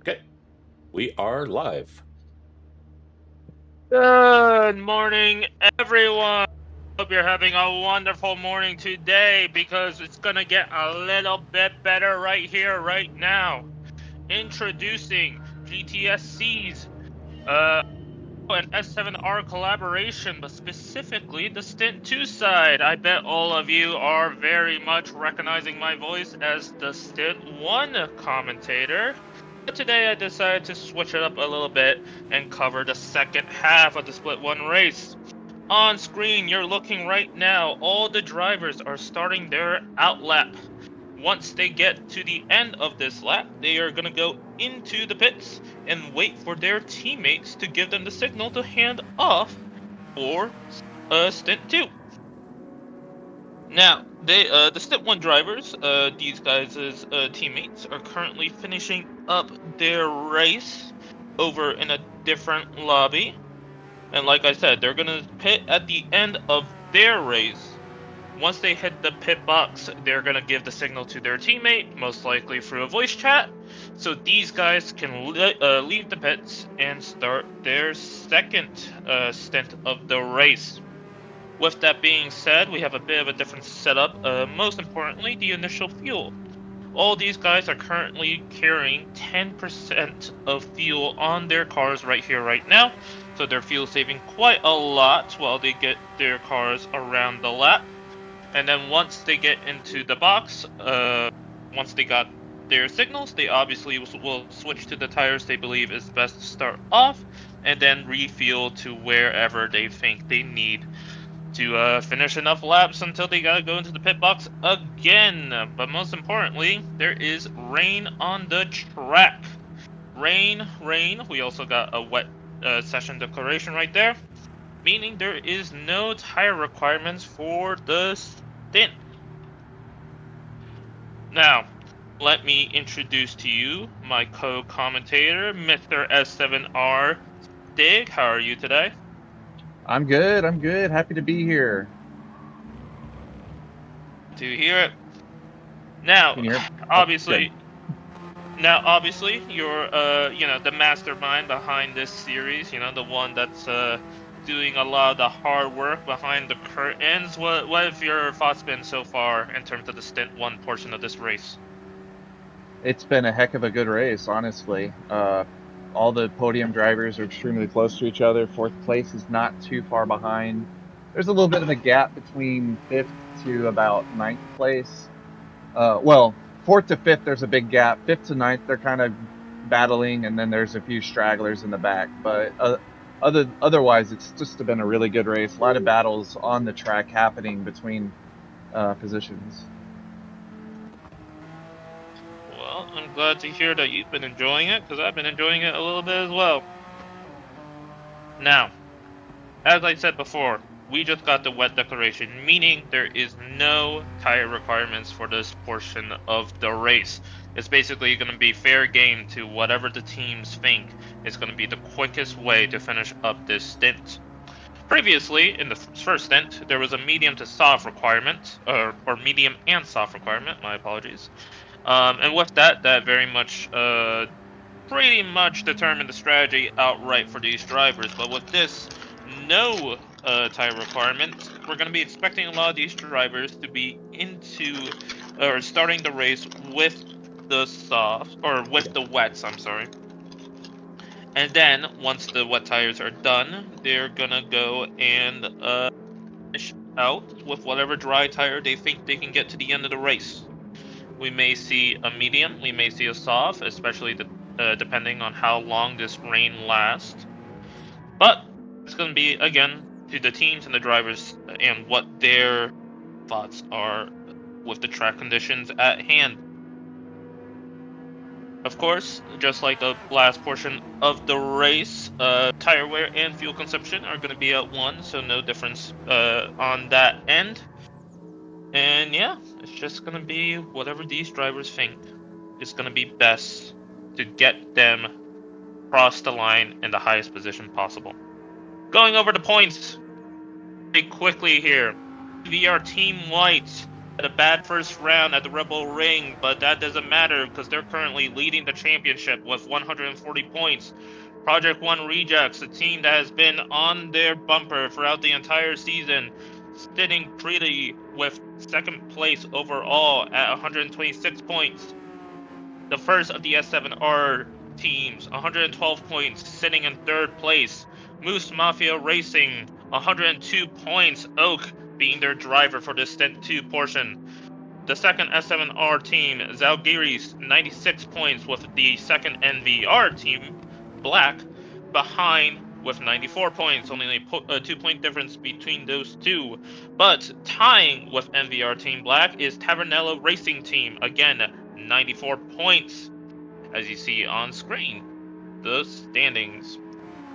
Okay, we are live. Good morning, everyone. Hope you're having a wonderful morning today because it's gonna get a little bit better right here, right now. Introducing GTSC's and S7R collaboration, but specifically the Stint 2 side. I bet all of you are very much recognizing my voice as the Stint 1 commentator. But today I decided to switch it up a little bit and cover the second half of the Split 1 race. On screen, you're looking right now, all the drivers are starting their outlap. Once they get to the end of this lap, they are going to go into the pits and wait for their teammates to give them the signal to hand off for stint 2. Now, the stint 1 drivers, these guys' teammates, are currently finishing up their race over in a different lobby. And like I said, they're going to pit at the end of their race. Once they hit the pit box, they're going to give the signal to their teammate, most likely through a voice chat, so these guys can leave the pits and start their second stint of the race. With that being said, we have a bit of a different setup, most importantly, the initial fuel. All these guys are currently carrying 10% of fuel on their cars right here, right now, so they're fuel saving quite a lot while they get their cars around the lap. And then once they get into the box, once they got their signals, they obviously will switch to the tires they believe is best to start off, and then refuel to wherever they think they need to finish enough laps until they gotta go into the pit box again. But most importantly, there is rain on the track. Rain, rain. We also got a wet session declaration right there, meaning there is no tire requirements for the stint. Now, let me introduce to you my co-commentator, Mr. S7R. Stig, how are you today? I'm good. I'm good. Happy to be here. To hear it. Now, Can you hear? Oh, good. obviously, you're the mastermind behind this series. The one that's doing a lot of the hard work behind the curtains. What have your thoughts been so far in terms of the stint 1 portion of this race? It's been a heck of a good race, honestly. All the podium drivers are extremely close to each other. Fourth place is not too far behind. There's a little bit of a gap between fifth to about ninth place. Well, fourth to fifth, there's a big gap. Fifth to ninth, they're kind of battling, and then there's a few stragglers in the back. But otherwise, it's just been a really good race. A lot of battles on the track happening between positions. Well, I'm glad to hear that you've been enjoying it, because I've been enjoying it a little bit as well. Now, as I said before, we just got the wet declaration, meaning there is no tire requirements for this portion of the race. It's basically going to be fair game to whatever the teams think is going to be the quickest way to finish up this stint. Previously, in the first stint, there was a medium to soft requirement, or medium and soft requirement, my apologies. And with that very much, pretty much determined the strategy outright for these drivers. But with this, no tire requirement, we're going to be expecting a lot of these drivers to be starting the race with the soft, or with the wets, I'm sorry. And then, once the wet tires are done, they're gonna go and finish out with whatever dry tire they think they can get to the end of the race. We may see a medium, we may see a soft, especially depending on how long this rain lasts. But it's going to be, again, to the teams and the drivers and what their thoughts are with the track conditions at hand. Of course, just like the last portion of the race, tire wear and fuel consumption are going to be at 1, so no difference on that end. And yeah, it's just going to be whatever these drivers think is going to be best to get them across the line in the highest position possible. Going over the points pretty quickly here. VR Team White had a bad first round at the Red Bull Ring, but that doesn't matter because they're currently leading the championship with 140 points. Project One Rejects, a team that has been on their bumper throughout the entire season, sitting pretty with second place overall at 126 points. The first of the S7R teams, 112 points, sitting in third place. Moose Mafia Racing, 102 points, Oak being their driver for the Stint 2 portion. The second S7R team, Zalgiris, 96 points with the second NVR team, Black, behind with 94 points, only a 2-point difference between those two. But tying with NVR team Black is Tavernello Racing Team, again, 94 points, as you see on screen. The standings.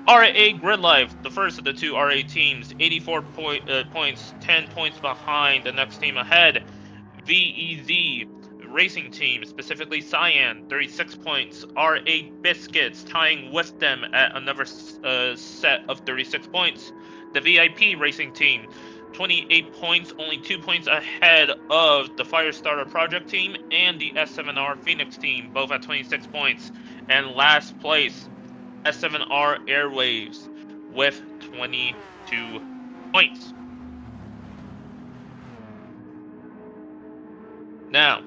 RAA Grid Life, the first of the two RA teams, 84 points, 10 points behind the next team ahead. VEZ Racing Team, specifically Cyan, 36 points. RA Biscuits tying with them at another set of 36 points. The VIP Racing Team, 28 points, only 2 points ahead of the Firestarter Project Team and the S7R Phoenix Team, both at 26 points. And last place, S7R Airwaves with 22 points. Now,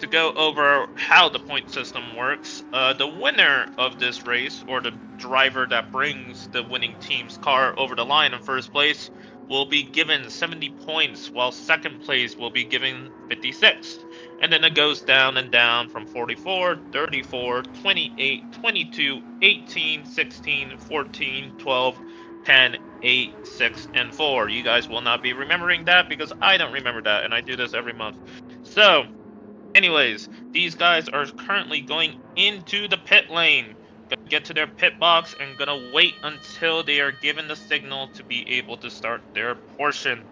to go over how the point system works, the winner of this race, or the driver that brings the winning team's car over the line in first place, will be given 70 points, while second place will be given 56. And then it goes down and down from 44, 34, 28, 22, 18, 16, 14, 12, 10, 8, 6, and 4. You guys will not be remembering that because I don't remember that, and I do this every month. So, anyways, these guys are currently going into the pit lane. Gonna get to their pit box and gonna wait until they are given the signal to be able to start their portion.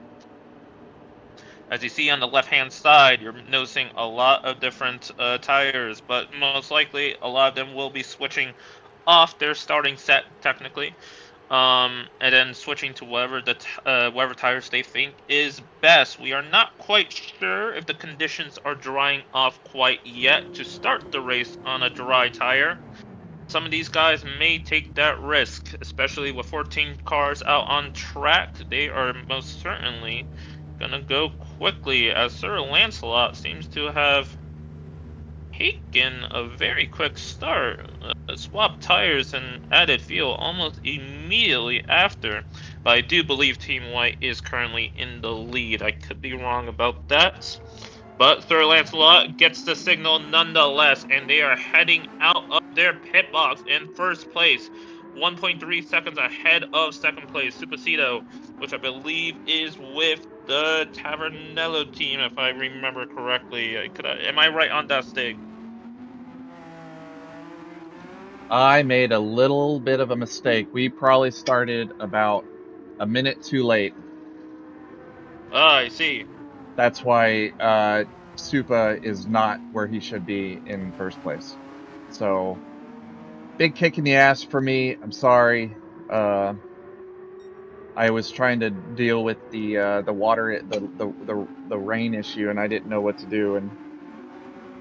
As you see on the left-hand side, you're noticing a lot of different tires, but most likely a lot of them will be switching off their starting set, technically. And then switching to whatever tires they think is best. We are not quite sure if the conditions are drying off quite yet to start the race on a dry tire. Some of these guys may take that risk, especially with 14 cars out on track. They are most certainly gonna go quickly, as Sir Lancelot seems to have taken a very quick start. Swapped tires and added fuel almost immediately after, but I do believe Team White is currently in the lead. I could be wrong about that, but Sir Lancelot gets the signal nonetheless, and they are heading out of their pit box in first place, 1.3 seconds ahead of second place, Supacito, which I believe is with the Tavernello team, if I remember correctly. Am I right on that, Stig? I made a little bit of a mistake. We probably started about a minute too late. Ah, I see. That's why Supa is not where he should be in first place. So, big kick in the ass for me. I'm sorry. I was trying to deal with the water, the rain issue, and I didn't know what to do. And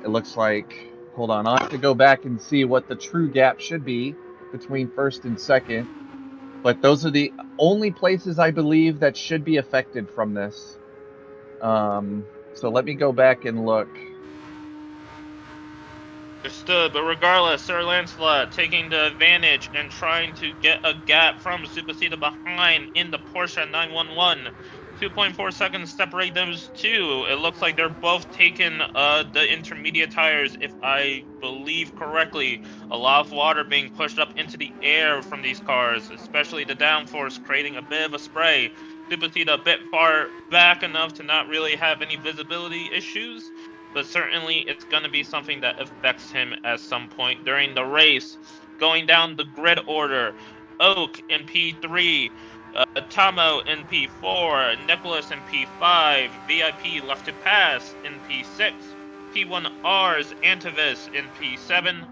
it looks like, hold on, I'll have to go back and see what the true gap should be between first and second. But those are the only places I believe that should be affected from this. So let me go back and look. Understood, but regardless, Sir Lancelot taking the advantage and trying to get a gap from Supacito behind in the Porsche 911. 2.4 seconds separate those two. It looks like they're both taking the intermediate tires, if I believe correctly. A lot of water being pushed up into the air from these cars, especially the downforce creating a bit of a spray. Supacito a bit far back enough to not really have any visibility issues, but certainly it's going to be something that affects him at some point during the race. Going down the grid order, Oak in P3, Tomo in P4, Nicholas in P5, VIP left to pass in P6, P1R's Antivis in P7,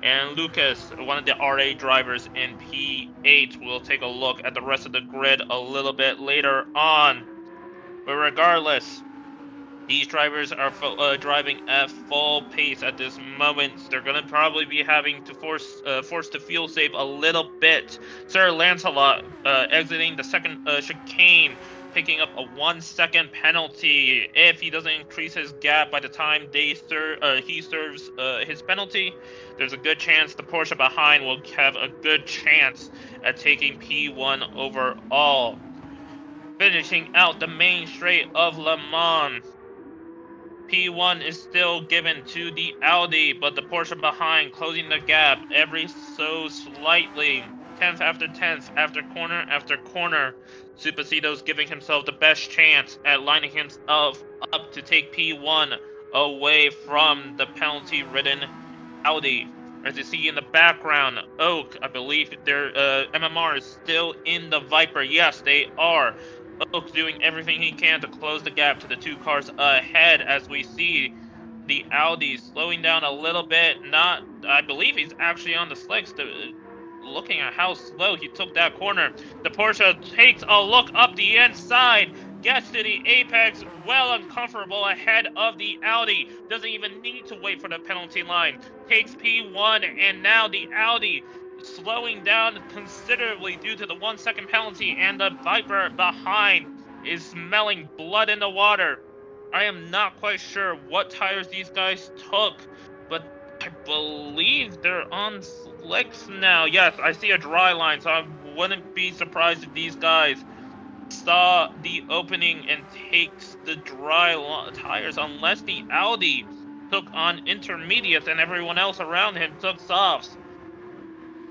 and Lucas, one of the RA drivers, in P8. We'll take a look at the rest of the grid a little bit later on. But regardless, These drivers are driving at full pace at this moment. They're going to probably be having to force to fuel save a little bit. Sir Lancelot exiting the second chicane, picking up a 1-second penalty. If he doesn't increase his gap by the time he serves his penalty, there's a good chance the Porsche behind will have a good chance at taking P1 overall. Finishing out the main straight of Le Mans. P1 is still given to the Audi, but the Porsche behind closing the gap every so slightly. 10th after 10th, after corner. Supacito's giving himself the best chance at lining himself up to take P1 away from the penalty-ridden Audi. As you see in the background, Oak, I believe their MMR is still in the Viper. Yes, they are. Oak doing everything he can to close the gap to the 2 cars ahead, as we see the Audi slowing down a little bit. I believe he's actually on the slicks. Looking at how slow he took that corner. The Porsche takes a look up the inside, gets to the apex, well uncomfortable ahead of the Audi. Doesn't even need to wait for the penalty line. Takes P1, and now the Audi slowing down considerably due to the 1-second penalty, and the Viper behind is smelling blood in the water. I am not quite sure what tires these guys took, but I believe they're on slicks now. Yes, I see a dry line, so I wouldn't be surprised if these guys saw the opening and takes the dry tires, unless the Audi took on intermediates and everyone else around him took softs.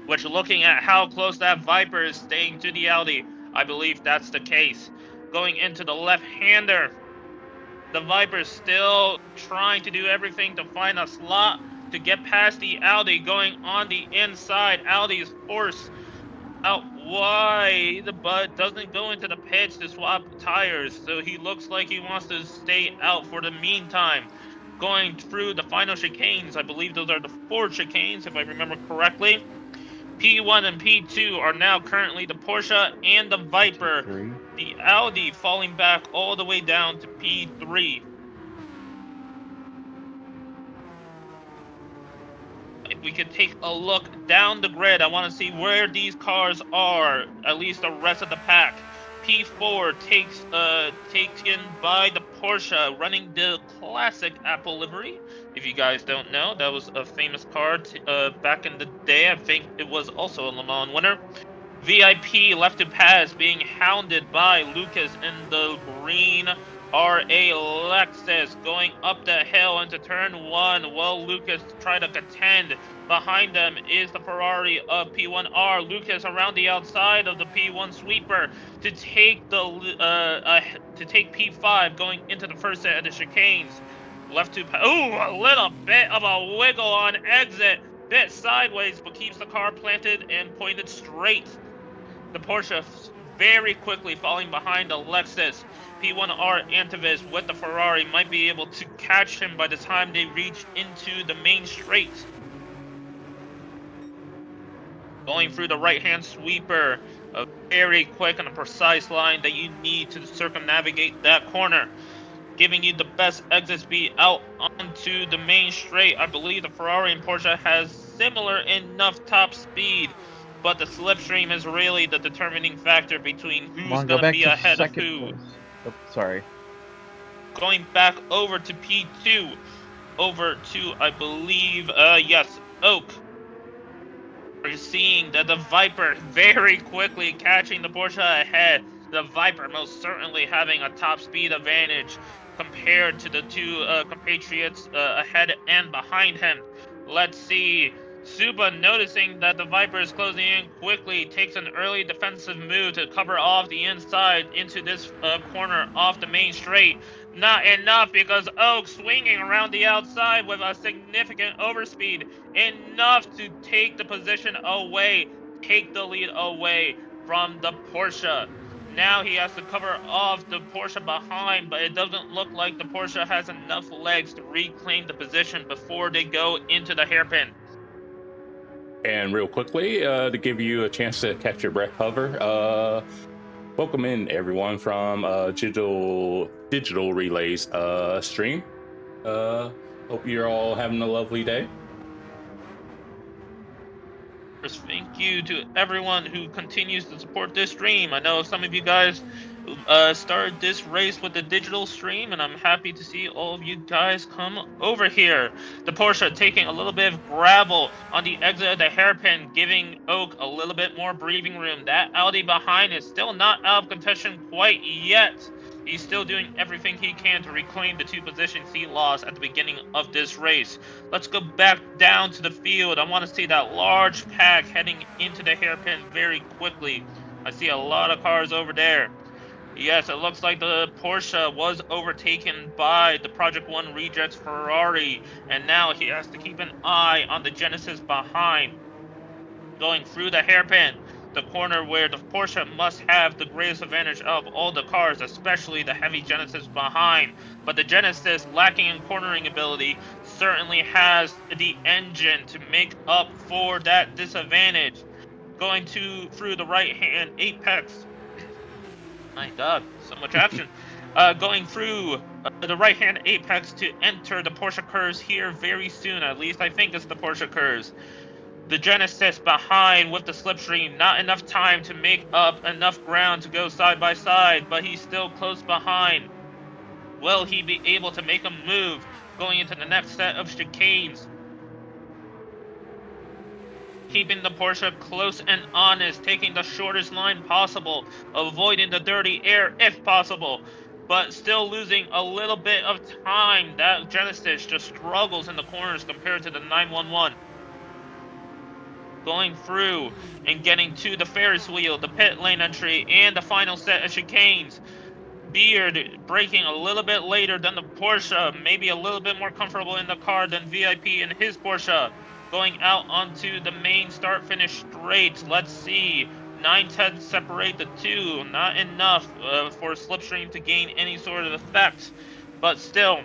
Which, looking at how close that Viper is staying to the Audi, I believe that's the case. Going into the left-hander, the Viper's still trying to do everything to find a slot to get past the Audi. Going on the inside, Audi is forced out wide, but doesn't go into the pits to swap tires, so he looks like he wants to stay out for the meantime. Going through the final chicanes, I believe those are the 4 chicanes, if I remember correctly. P1 and P2 are now currently the Porsche and the Viper. P3. The Audi falling back all the way down to P3. If we could take a look down the grid, I want to see where these cars are, at least the rest of the pack. P4 taken by the Porsche, running the classic Apple livery. If you guys don't know, that was a famous car back in the day. I think it was also a Le Mans winner. VIP left to pass, being hounded by Lucas in the green RA Lexus, going up the hill into turn 1. Well, Lucas tried to contend. Behind them is the Ferrari of P1R. Lucas around the outside of the P1 sweeper to take P5, going into the first set of the chicanes. Left to a little bit of a wiggle on exit, bit sideways, but keeps the car planted and pointed straight. The Porsche very quickly falling behind the Lexus. P1R Antivis with the Ferrari might be able to catch him by the time they reach into the main straight. Going through the right-hand sweeper, a very quick and a precise line that you need to circumnavigate that corner, giving you the best exit speed out onto the main straight. I believe the Ferrari and Porsche has similar enough top speed, but the slipstream is really the determining factor between who's going to be ahead of who. Oh, sorry. Going back over to P2, over to, I believe, yes, Oak. We're seeing that the Viper very quickly catching the Porsche ahead. The Viper most certainly having a top speed advantage compared to the 2 compatriots ahead and behind him. Let's see. Suba, noticing that the Viper is closing in quickly, takes an early defensive move to cover off the inside into this corner off the main straight. Not enough, because Oak swinging around the outside with a significant overspeed. Enough to take the position away, take the lead away from the Porsche. Now he has to cover off the Porsche behind, but it doesn't look like the Porsche has enough legs to reclaim the position before they go into the hairpin. And real quickly, to give you a chance to catch your breath, hover, Welcome in everyone from digital relays stream. Hope you're all having a lovely day. First, thank you to everyone who continues to support this stream. I know some of you guys started this race with the digital stream, and I'm happy to see all of you guys come over here. The Porsche taking a little bit of gravel on the exit of the hairpin, giving Oak a little bit more breathing room. That Audi behind is still not out of contention quite yet. He's still doing everything he can to reclaim the 2 positions he lost at the beginning of this race. Let's go back down to the field. I want to see that large pack heading into the hairpin very quickly. I see a lot of cars over there. Yes, it looks like the Porsche was overtaken by the Project 1 Rejects Ferrari, and now he has to keep an eye on the Genesis behind. Going through the hairpin, the corner where the Porsche must have the greatest advantage of all the cars, especially the heavy Genesis behind. But the Genesis, lacking in cornering ability, certainly has the engine to make up for that disadvantage. Going through the right-hand apex. My God, so much action. Going through the right-hand apex to enter the Porsche curves here very soon. At least I think it's the Porsche curves. The Genesis behind with the slipstream, not enough time to make up enough ground to go side by side, but he's still close behind. Will he be able to make a move going into the next set of chicanes? Keeping the Porsche close and honest, taking the shortest line possible, avoiding the dirty air if possible, but still losing a little bit of time. That Genesis just struggles in the corners compared to the 911. Going through and getting to the Ferris wheel, the pit lane entry, and the final set of chicanes. Beard braking a little bit later than the Porsche, maybe a little bit more comfortable in the car than VIP in his Porsche. Going out onto the main start-finish straight. Let's see. 9/10 separate the two. Not enough for Slipstream to gain any sort of effect. But still,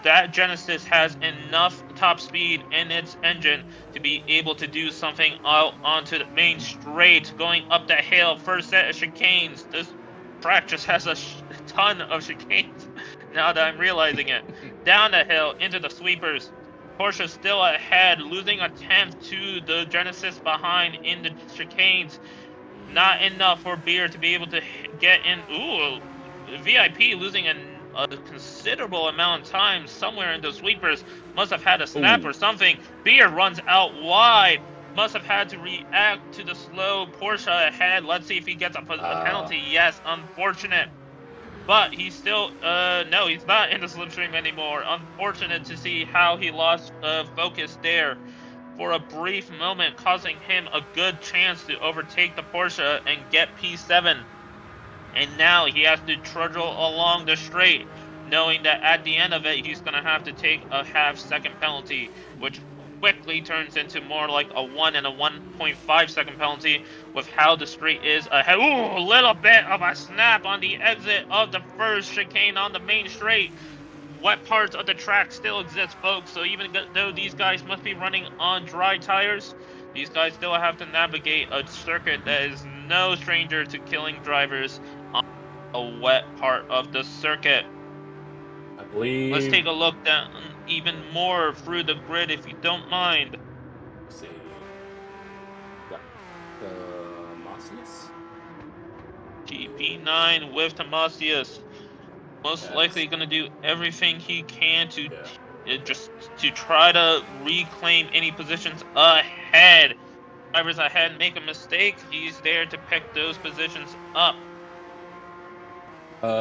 that Genesis has enough top speed in its engine to be able to do something out onto the main straight. Going up the hill, first set of chicanes. This track just has a ton of chicanes now that I'm realizing it. Down the hill, into the sweepers. Porsche still ahead, losing a tenth to the Genesis behind in the chicanes. Not enough for Beer to be able to get in. Ooh, VIP losing a considerable amount of time somewhere in the sweepers. Must have had a snap or something. Beer runs out wide. Must have had to react to the slow Porsche ahead. Let's see if he gets a penalty. Yes, unfortunate. But he's still, no, he's not in the slipstream anymore. Unfortunate to see how he lost focus there for a brief moment, causing him a good chance to overtake the Porsche and get P7. And now he has to trudge along the straight, knowing that at the end of it, he's going to have to take a half-second penalty, which quickly turns into more like a 1 and a 1.5 second penalty with how the straight is ahead. Ooh, a little bit of a snap on the exit of the first chicane on the main straight. Wet parts of the track still exist, folks, so even though these guys must be running on dry tires, these guys still have to navigate a circuit that is no stranger to killing drivers on a wet part of the circuit. I believe. Let's take a look down even more through the grid, if you don't mind. Let's see. Got Tomasius. GP9 with Tomasius. Most likely going to do everything he can to just to try to reclaim any positions ahead. Drivers ahead make a mistake, he's there to pick those positions up.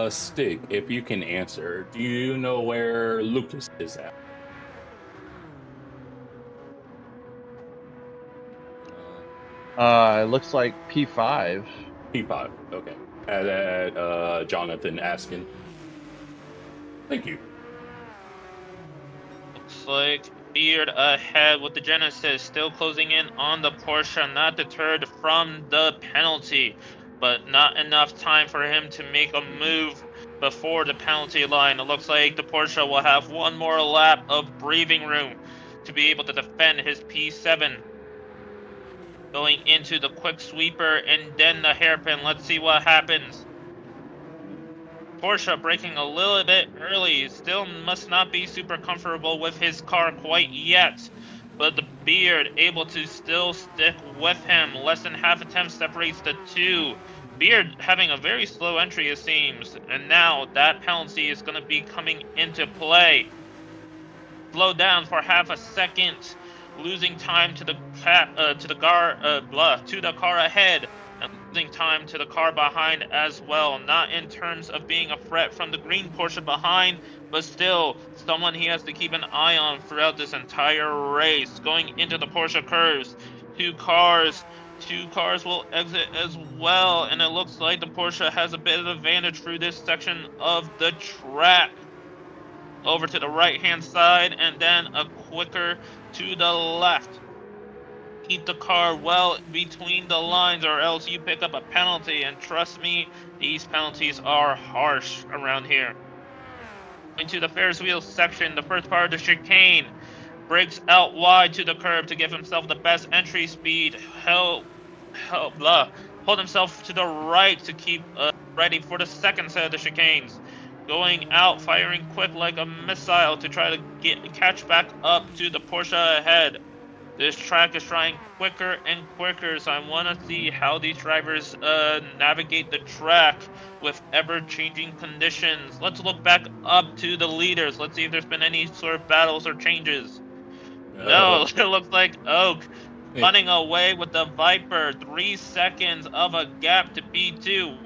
Stig, if you can answer, do you know where Lucas is at? It looks like P5. P5, okay. At Jonathan asking. Thank you. Looks like Beard ahead with the Genesis, still closing in on the Porsche, not deterred from the penalty, but not enough time for him to make a move before the penalty line. It looks like the Porsche will have one more lap of breathing room to be able to defend his P7. Going into the quick sweeper and then the hairpin. Let's see what happens. Porsche braking a little bit early. Still must not be super comfortable with his car quite yet. But the Beard able to still stick with him. Less than half a tenth separates the two. Beard having a very slow entry, it seems. And now that penalty is going to be coming into play. Slow down for half a second, losing time to the car ahead, and losing time to the car behind as well. Not in terms of being a threat from the green Porsche behind, but still someone he has to keep an eye on throughout this entire race. Going into the Porsche curves, two cars will exit as well, and it looks like the Porsche has a bit of advantage through this section of the track. Over to the right-hand side, and then a quicker to the left. Keep the car well between the lines, or else you pick up a penalty, and trust me, these penalties are harsh around here. Into the Ferris wheel section, the first part of the chicane. Brakes out wide to the curb to give himself the best entry speed. Hold himself to the right to keep ready for the second set of the chicanes. Going out, firing quick like a missile to try to catch back up to the Porsche ahead. This track is trying quicker and quicker, so I want to see how these drivers navigate the track with ever-changing conditions. Let's look back up to the leaders. Let's see if there's been any sort of battles or changes. No, it looks like Oak running away with the Viper. 3 seconds of a gap to P2.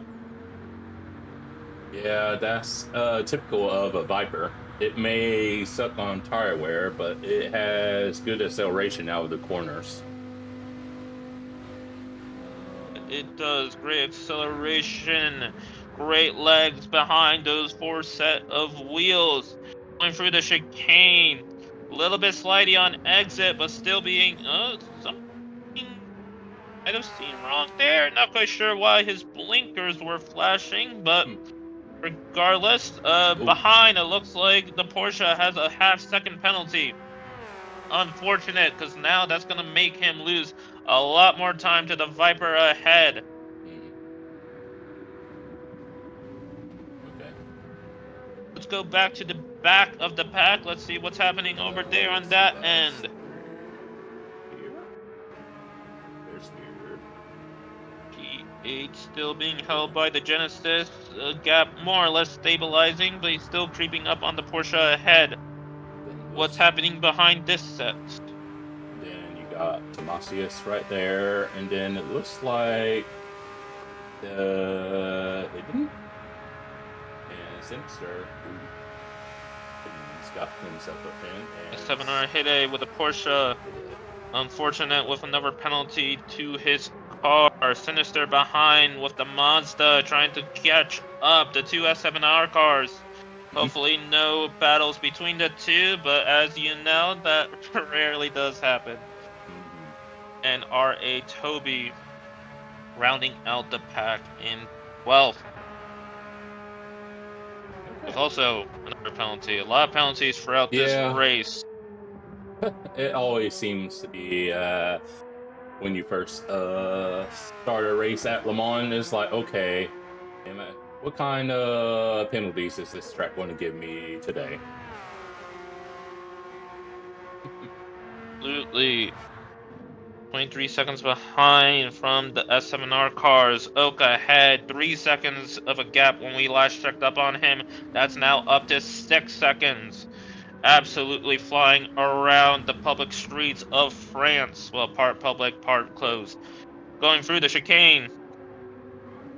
Yeah, that's typical of a Viper. It may suck on tire wear, but it has good acceleration out of the corners. It does. Great acceleration. Great legs behind those 4 set of wheels. Going through the chicane. A little bit slidey on exit, but still being something might have seen wrong there. Not quite sure why his blinkers were flashing, but regardless, behind it looks like the Porsche has a half-second penalty. Unfortunate, because now that's going to make him lose a lot more time to the Viper ahead. Okay. Let's go back to the back of the pack. Let's see what's happening over there on that end. G8 still being held by the Genesis. Gap more or less stabilizing, but he's still creeping up on the Porsche ahead. What's happening behind this set? Then you got Tomasius right there, and then it looks like Hidden and Sinister, who's got himself a pin. S7R hit a with a Porsche. Unfortunate with another penalty to his car. Sinister behind with the Mazda trying to catch up the two S7R cars. Hopefully no battles between the two, but as you know, that rarely does happen. And R.A. Toby rounding out the pack in 12th. With also another penalty. A lot of penalties throughout this race. It always seems to be when you first start a race at Le Mans, it's like, okay, what kind of penalties is this track going to give me today? Absolutely. 23 seconds behind from the S7R cars. Oka ahead 3 seconds of a gap when we last checked up on him. That's now up to 6 seconds. Absolutely flying around the public streets of France. Well, part public, part closed. Going through the chicane.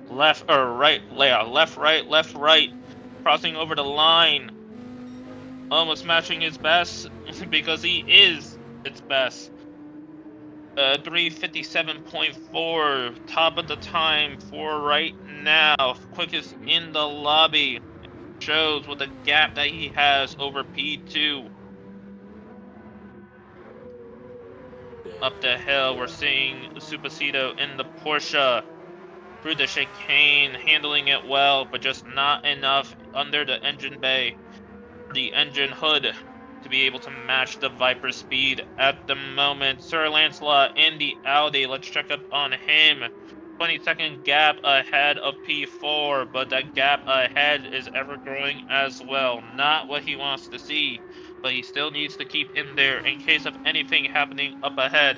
Left or right, left, right. Crossing over the line. Almost matching his best because he is its best. 3:57.4, top of the time for right now. Quickest in the lobby. Shows with the gap that he has over P2. Up the hill, we're seeing Supacito in the Porsche. Through the chicane, handling it well, but just not enough under the engine bay. The engine hood to be able to match the Viper speed at the moment. Sir Lancelot in the Audi. Let's check up on him. 20-second gap ahead of P4, but that gap ahead is ever growing as well. Not what he wants to see, but he still needs to keep in there in case of anything happening up ahead.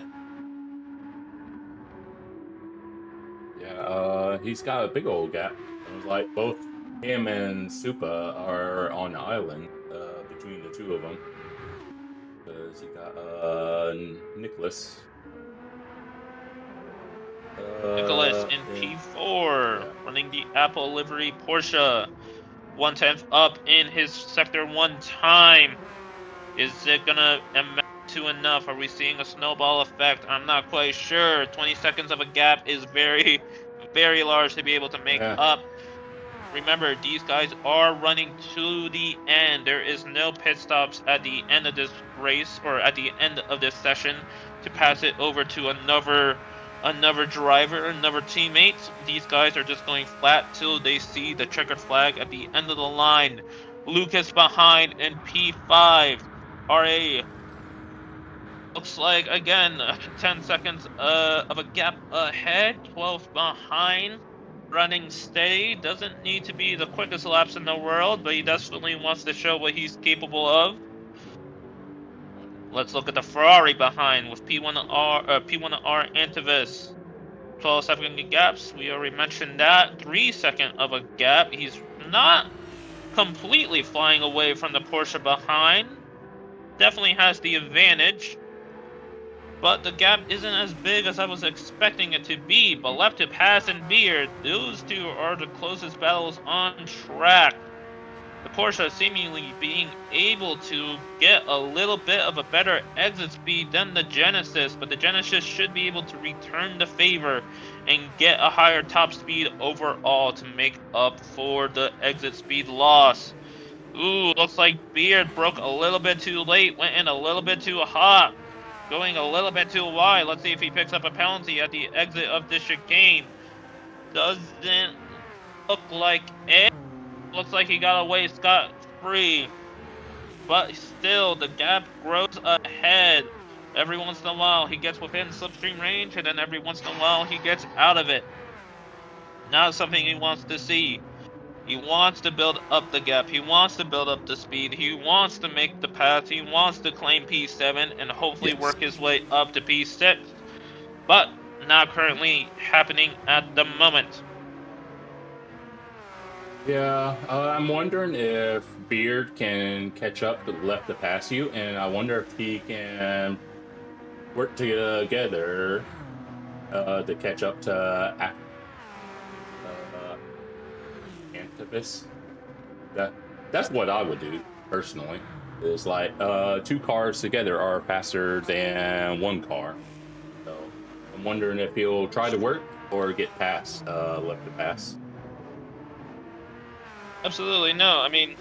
Yeah, he's got a big old gap. It was like both him and Supa are on the island between the two of them. Because you got Nicholas. Nicholas in P4, running the Apple livery Porsche. 1/10 up in his Sector 1 time. Is it gonna amount to enough? Are we seeing a snowball effect? I'm not quite sure. 20 seconds of a gap is very, very large to be able to make up. Remember, these guys are running to the end. There is no pit stops at the end of this race or at the end of this session to pass it over to another driver, another teammate. These guys are just going flat till they see the checkered flag at the end of the line. Lucas behind in P5. RA looks like, again, 10 seconds of a gap ahead, 12 behind. Running steady, doesn't need to be the quickest laps in the world, but he definitely wants to show what he's capable of. Let's look at the Ferrari behind with P1R Antivis. 12-second gaps, we already mentioned that. 3-second of a gap. He's not completely flying away from the Porsche behind. Definitely has the advantage. But the gap isn't as big as I was expecting it to be. But left to pass and Beard, those two are the closest battles on track. The Porsche seemingly being able to get a little bit of a better exit speed than the Genesis, but the Genesis should be able to return the favor and get a higher top speed overall to make up for the exit speed loss. Ooh, looks like Beard broke a little bit too late, went in a little bit too hot, going a little bit too wide. Let's see if he picks up a penalty at the exit of the chicane. Doesn't look like it. Looks like he got away scot-free. But still, the gap grows ahead. Every once in a while, he gets within slipstream range, and then every once in a while, he gets out of it. Not something he wants to see. He wants to build up the gap. He wants to build up the speed. He wants to make the pass. He wants to claim P7 and hopefully work his way up to P6. But not currently happening at the moment. Yeah, I'm wondering if Beard can catch up to left to pass you, and I wonder if he can work together to catch up to Antivis. That's what I would do personally. Is like two cars together are faster than one car. So I'm wondering if he'll try to work or get past left to pass. Absolutely no. I mean,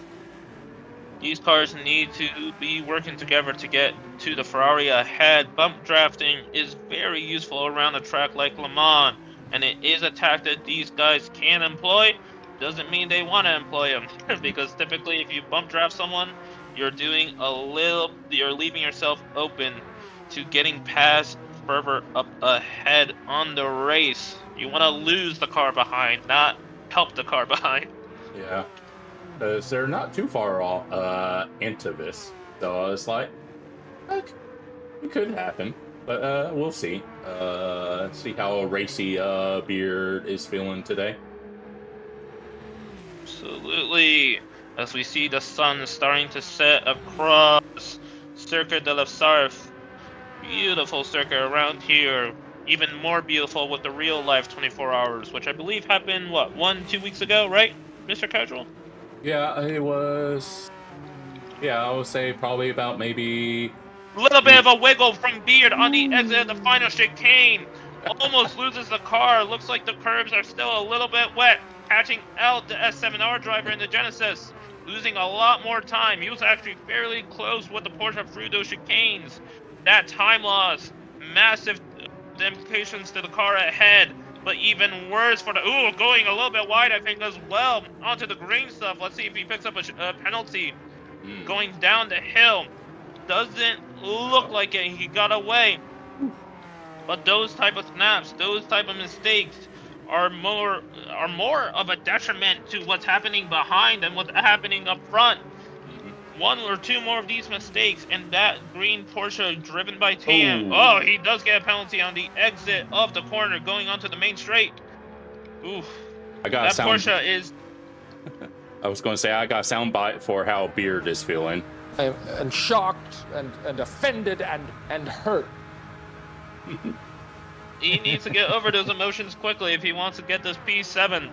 these cars need to be working together to get to the Ferrari ahead. Bump drafting is very useful around a track like Le Mans, and it is a tactic these guys can employ. Doesn't mean they want to employ them, because typically if you bump draft someone, you're leaving yourself open to getting past further up ahead on the race. You want to lose the car behind, not help the car behind. Yeah, because they're not too far off Antivis, so it's like, it could happen, but we'll see. See how racy Beard is feeling today. Absolutely. As we see the sun starting to set across Circuit de la Sarthe. Beautiful circuit around here. Even more beautiful with the real life 24 hours, which I believe happened, what, 1-2 weeks ago, right, Mr. Casual? Yeah, it was. Yeah, I would say probably about maybe. A little bit of a wiggle from Beard on the exit of the final chicane. Almost loses the car. Looks like the curbs are still a little bit wet. Catching out the S7R driver in the Genesis. Losing a lot more time. He was actually fairly close with the Porsche through those chicanes. That time loss. Massive implications to the car ahead. But even worse for the... Ooh, going a little bit wide, I think, as well. Onto the green stuff. Let's see if he picks up a penalty. Going down the hill. Doesn't look like it. He got away. But those type of snaps, those type of mistakes are more of a detriment to what's happening behind than what's happening up front. One or two more of these mistakes, and that green Porsche driven by Tam. Ooh. Oh, he does get a penalty on the exit of the corner going onto the main straight. Oof. That Porsche is... I was going to say, I got a sound bite for how Beard is feeling. And shocked and offended and hurt. He needs to get over those emotions quickly if he wants to get this P7.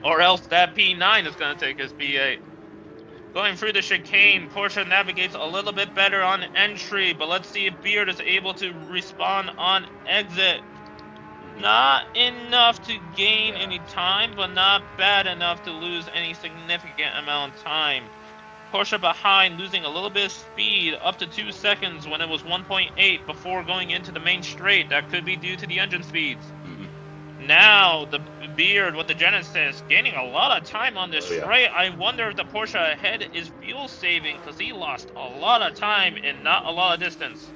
Or else that P9 is going to take his P8. Going through the chicane, Porsche navigates a little bit better on entry, but let's see if Beard is able to respond on exit. Not enough to gain any time, but not bad enough to lose any significant amount of time. Porsche behind, losing a little bit of speed, up to 2 seconds when it was 1.8 before going into the main straight. That could be due to the engine speeds. Now, the Beard with the Genesis gaining a lot of time on this straight. I wonder if the Porsche ahead is fuel saving, because he lost a lot of time and not a lot of distance.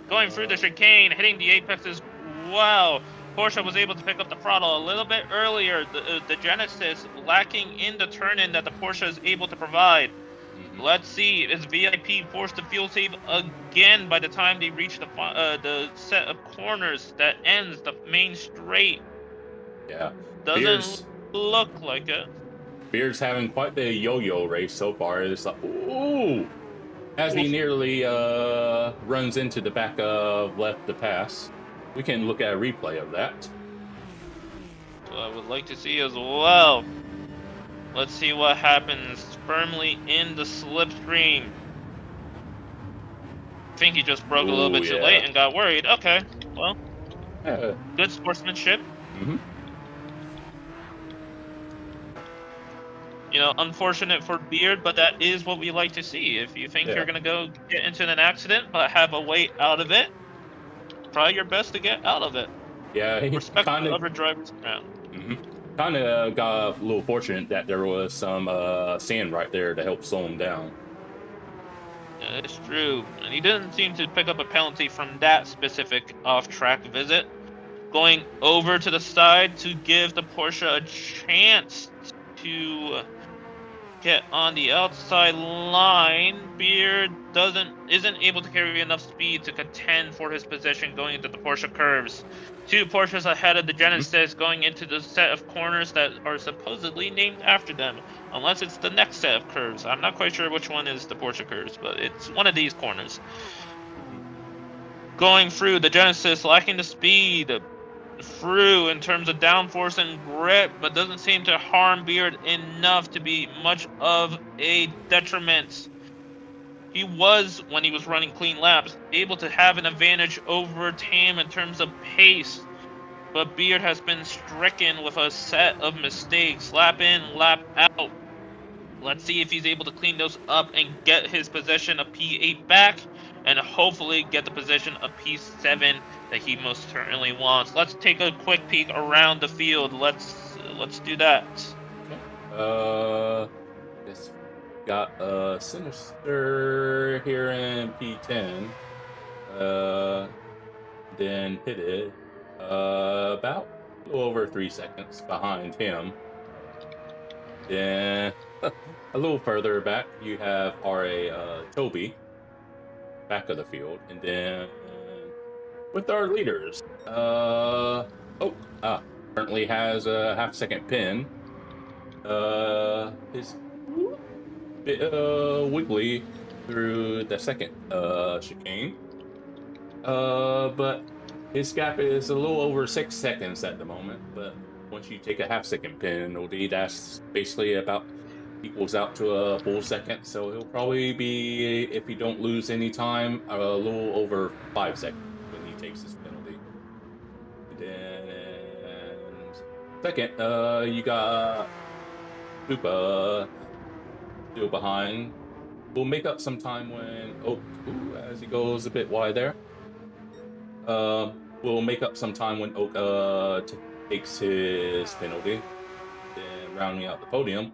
Going through the chicane, hitting the apexes well. Porsche was able to pick up the throttle a little bit earlier. The Genesis lacking in the turn-in that the Porsche is able to provide. Let's see, is VIP forced to fuel save again by the time they reach the set of corners that ends the main straight? Yeah. Doesn't look like it. Beard's having quite the yo-yo race so far. It's like, ooh! As he nearly runs into the back of left to pass. We can look at a replay of that. So I would like to see as well. Let's see what happens. Firmly in the slipstream. I think he just broke a little bit too late and got worried. Okay, well, good sportsmanship. You know, unfortunate for Beard, but that is what we like to see. If you think you're going to go get into an accident but have a way out of it, try your best to get out of it. Yeah, he respect the other drivers around. Kind of got a little fortunate that there was some sand right there to help slow him down. Yeah, it's true. And he didn't seem to pick up a penalty from that specific off-track visit. Going over to the side to give the Porsche a chance to get on the outside line. Beard isn't able to carry enough speed to contend for his position going into the Porsche curves. 2 Porsches ahead of the Genesis going into the set of corners that are supposedly named after them, unless it's the next set of curves. I'm not quite sure which one is the Porsche curves, but it's one of these corners. Going through the Genesis, lacking the speed through in terms of downforce and grip, but doesn't seem to harm Beard enough to be much of a detriment. He was, when he was running clean laps, able to have an advantage over Tam in terms of pace, but Beard has been stricken with a set of mistakes, lap in, lap out. Let's see if he's able to clean those up and get his position of P8 back, and hopefully get the position of P7 that he most certainly wants. Let's take a quick peek around the field. Let's do that. Yes. Got Sinister here in P10. Then pitted about a little over 3 seconds behind him. Then a little further back, you have RA Toby, back of the field, and then with our leaders, currently has a half-second pin. His bit wiggly through the second chicane, but his gap is a little over 6 seconds at the moment. But once you take a half-second penalty, that's basically about equals out to a full second. So he'll probably be, if you don't lose any time, a little over 5 seconds when he takes his penalty. Then second, you got Koopa still behind. We'll make up some time when as he goes a bit wide there. We'll make up some time when Oak takes his penalty. Then rounding out the podium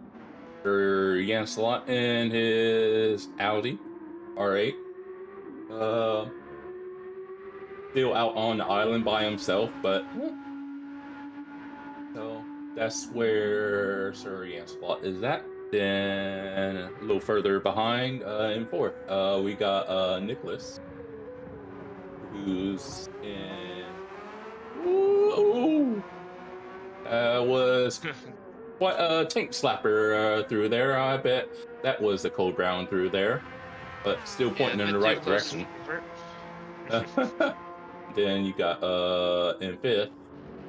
for Janslot and his Audi R8. Still out on the island by himself, but that's where Sir Ian's spot is at. Then a little further behind, in fourth, we got Nicholas, who's in. Ooh, was quite a tank slapper through there. I bet that was the cold ground through there, but still pointing in the right direction. Then you got in fifth,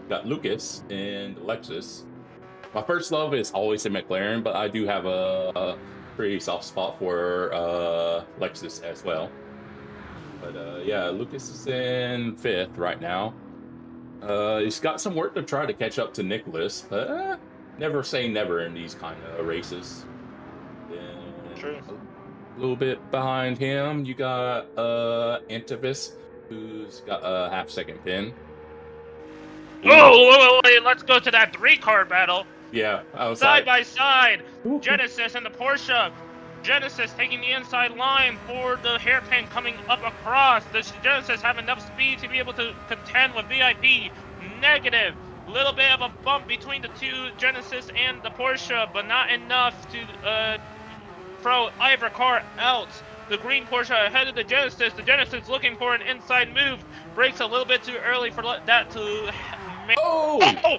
you got Lucas and Lexus. My first love is always a McLaren, but I do have a pretty soft spot for Lexus as well. But yeah, Lucas is in fifth right now. He's got some work to try to catch up to Nicholas, but never say never in these kind of races. Then True. A little bit behind him, you got Antivis, who's got a half-second pin. Oh, wait, let's go to that 3-car battle. Yeah, I was Side like, by side, Genesis and the Porsche. Genesis taking the inside line for the hairpin coming up across. The Genesis have enough speed to be able to contend with VIP. Negative. Little bit of a bump between the two Genesis and the Porsche, but not enough to throw either car out. The green Porsche ahead of the Genesis. The Genesis looking for an inside move. Brakes a little bit too early for that to... Oh!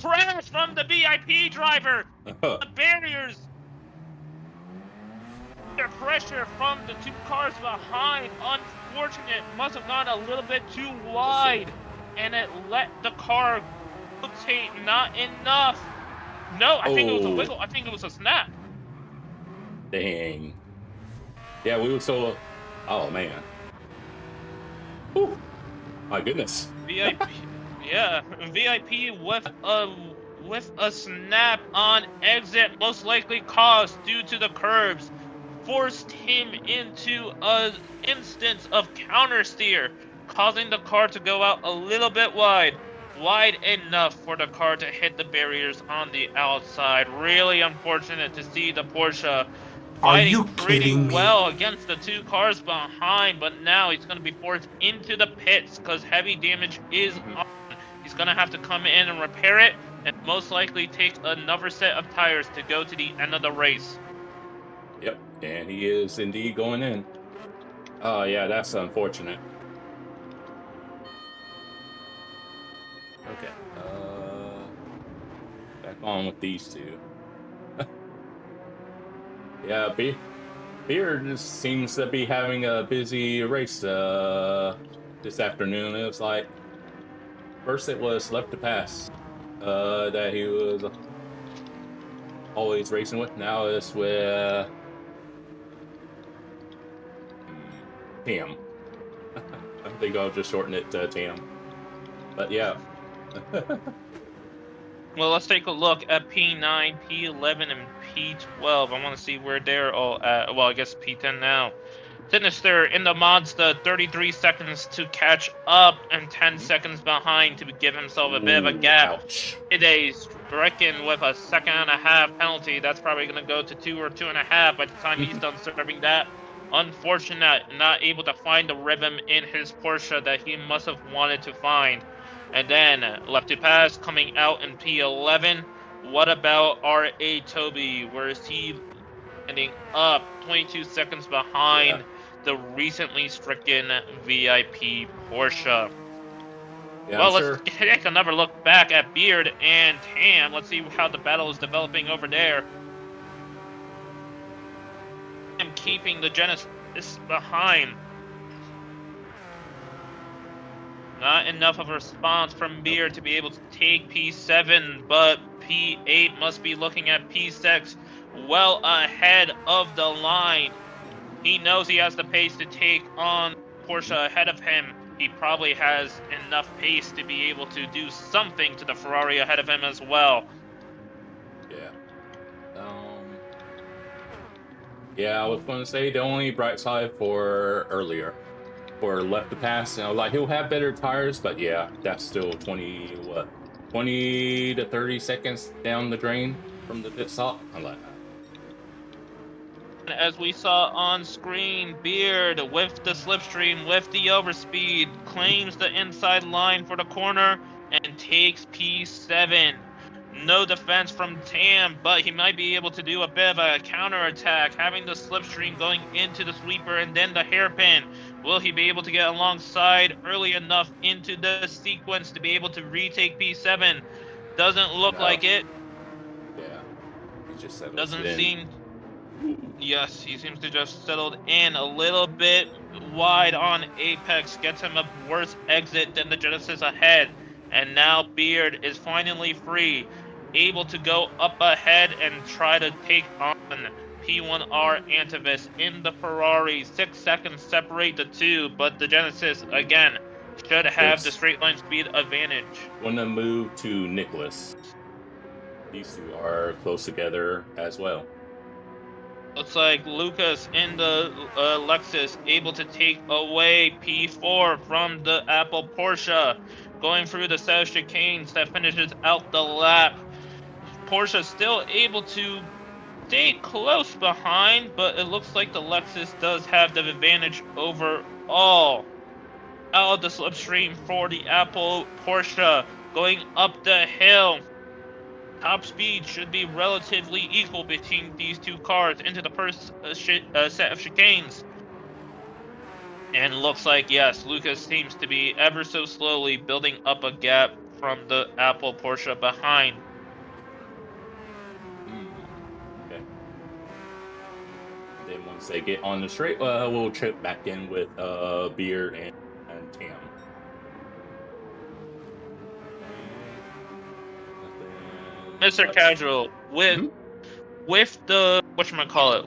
Crash from the VIP driver! The barriers! The pressure from the two cars behind, unfortunate, must have gone a little bit too wide, and it let the car rotate not enough. No, I think it was a wiggle. I think it was a snap. Dang. Yeah, we were so... Oh, man. Whew. My goodness. VIP, yeah, VIP with a snap on exit, most likely caused due to the curbs, forced him into an instance of counter steer, causing the car to go out a little bit wide enough for the car to hit the barriers on the outside. Really unfortunate to see the Porsche fighting pretty well against the two cars behind, but now he's going to be forced into the pits because heavy damage is on. He's going to have to come in and repair it, and most likely take another set of tires to go to the end of the race. Yep, and he is indeed going in. Oh, yeah, that's unfortunate. Okay, back on with these two. Yeah, Beard just seems to be having a busy race this afternoon. It was like, first it was Left to Pass that he was always racing with. Now it's with Tam. I think I'll just shorten it to Tam. But yeah. Well, let's take a look at P9, P11, and P12. I want to see where they're all at. Well, I guess P10 now. Sinister in the Mazda, 33 seconds to catch up and 10 seconds behind to give himself a bit of a gap. Ouch. Today's stricken with a 1.5-second penalty. That's probably going to go to 2 or 2.5 by the time he's done serving that. Unfortunate, not able to find the rhythm in his Porsche that he must have wanted to find. And then Left to Pass coming out in P11. What about R.A. Toby? Where is he ending up? 22 seconds behind the recently stricken VIP Porsche. Yeah, well, let's take another look back at Beard and Tam. Let's see how the battle is developing over there. I'm keeping the Genesis behind. Not enough of a response from Beard to be able to take P7, but P8 must be looking at P6 well ahead of the line. He knows he has the pace to take on Porsche ahead of him. He probably has enough pace to be able to do something to the Ferrari ahead of him as well. Yeah. Yeah, I was going to say the only bright side for earlier, for Left to Pass, you know, like he'll have better tires, but yeah, that's still 20 to 30 seconds down the drain from the pit stop. I like that. As we saw on screen, Beard with the slipstream, with the overspeed, claims the inside line for the corner and takes P7. No defense from Tam, but he might be able to do a bit of a counterattack, having the slipstream going into the sweeper and then the hairpin. Will he be able to get alongside early enough into the sequence to be able to retake P7? Doesn't look No. like it. Yeah. He just settles Doesn't in. seem... Yes, he seems to just settled in a little bit wide on Apex, gets him a worse exit than the Genesis ahead. And now Beard is finally free, able to go up ahead and try to take on P1R Antivis in the Ferrari. 6 seconds separate the two, but the Genesis, again, should have the straight line speed advantage. Wanna move to Nicholas. These two are close together as well. Looks like Lucas in the Lexus able to take away P4 from the Apple Porsche. Going through the set of chicanes that finishes out the lap. Porsche still able to stay close behind, but it looks like the Lexus does have the advantage overall. Out of the slipstream for the Apple Porsche going up the hill. Top speed should be relatively equal between these two cars into the first set of chicanes. And looks like, yes, Lucas seems to be ever so slowly building up a gap from the Apple Porsche behind. Okay. Then once they get on the straight, we'll chip back in with Beer and Tam. Mr. Casual, with the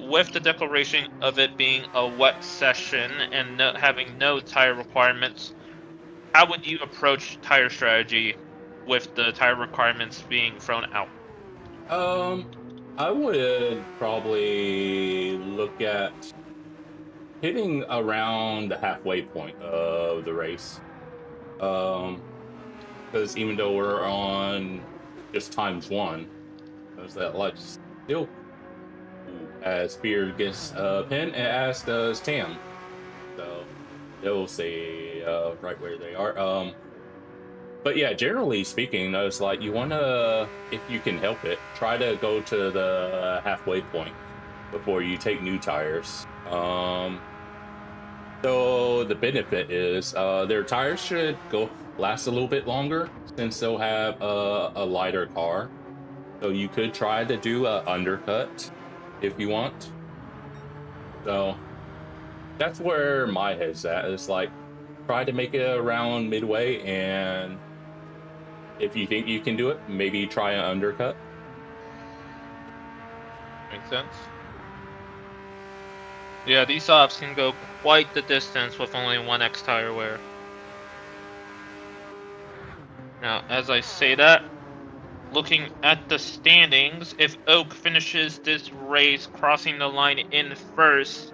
with the declaration of it being a wet session and having no tire requirements, how would you approach tire strategy with the tire requirements being thrown out? I would probably look at hitting around the halfway point of the race. Because even though we're on just ×1, there's that like still as Spear gets a pin, and as does Tam. So they'll stay right where they are. But yeah, generally speaking, it's like you wanna, if you can help it, try to go to the halfway point before you take new tires. So the benefit is their tires should last a little bit longer since they'll have a lighter car. So you could try to do an undercut if you want. So that's where my head's at. It's like try to make it around midway, and if you think you can do it, maybe try an undercut. Makes sense. Yeah, these softs can go quite the distance with only 1x tire wear. Now, as I say that, looking at the standings, if Oak finishes this race crossing the line in first,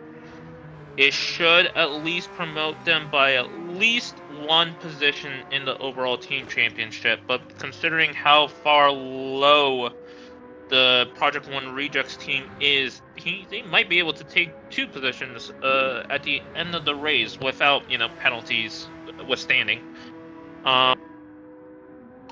it should at least promote them by at least one position in the overall team championship. But considering how far low the Project One Rejects team is, they might be able to take 2 positions at the end of the race without, penalties withstanding.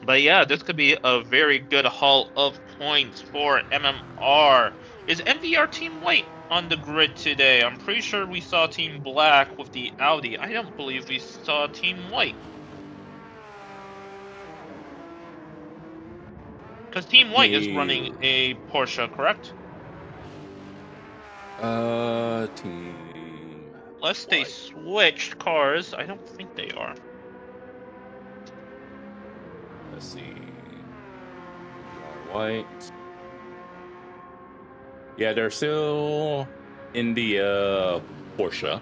But yeah, this could be a very good haul of points for MMR. Is MVR Team White on the grid today? I'm pretty sure we saw Team Black with the Audi. I don't believe we saw Team White. Because Team White is running a Porsche, correct? Team. Unless they switched cars, I don't think they are. Let's see. White. Yeah, they're still in the Porsche.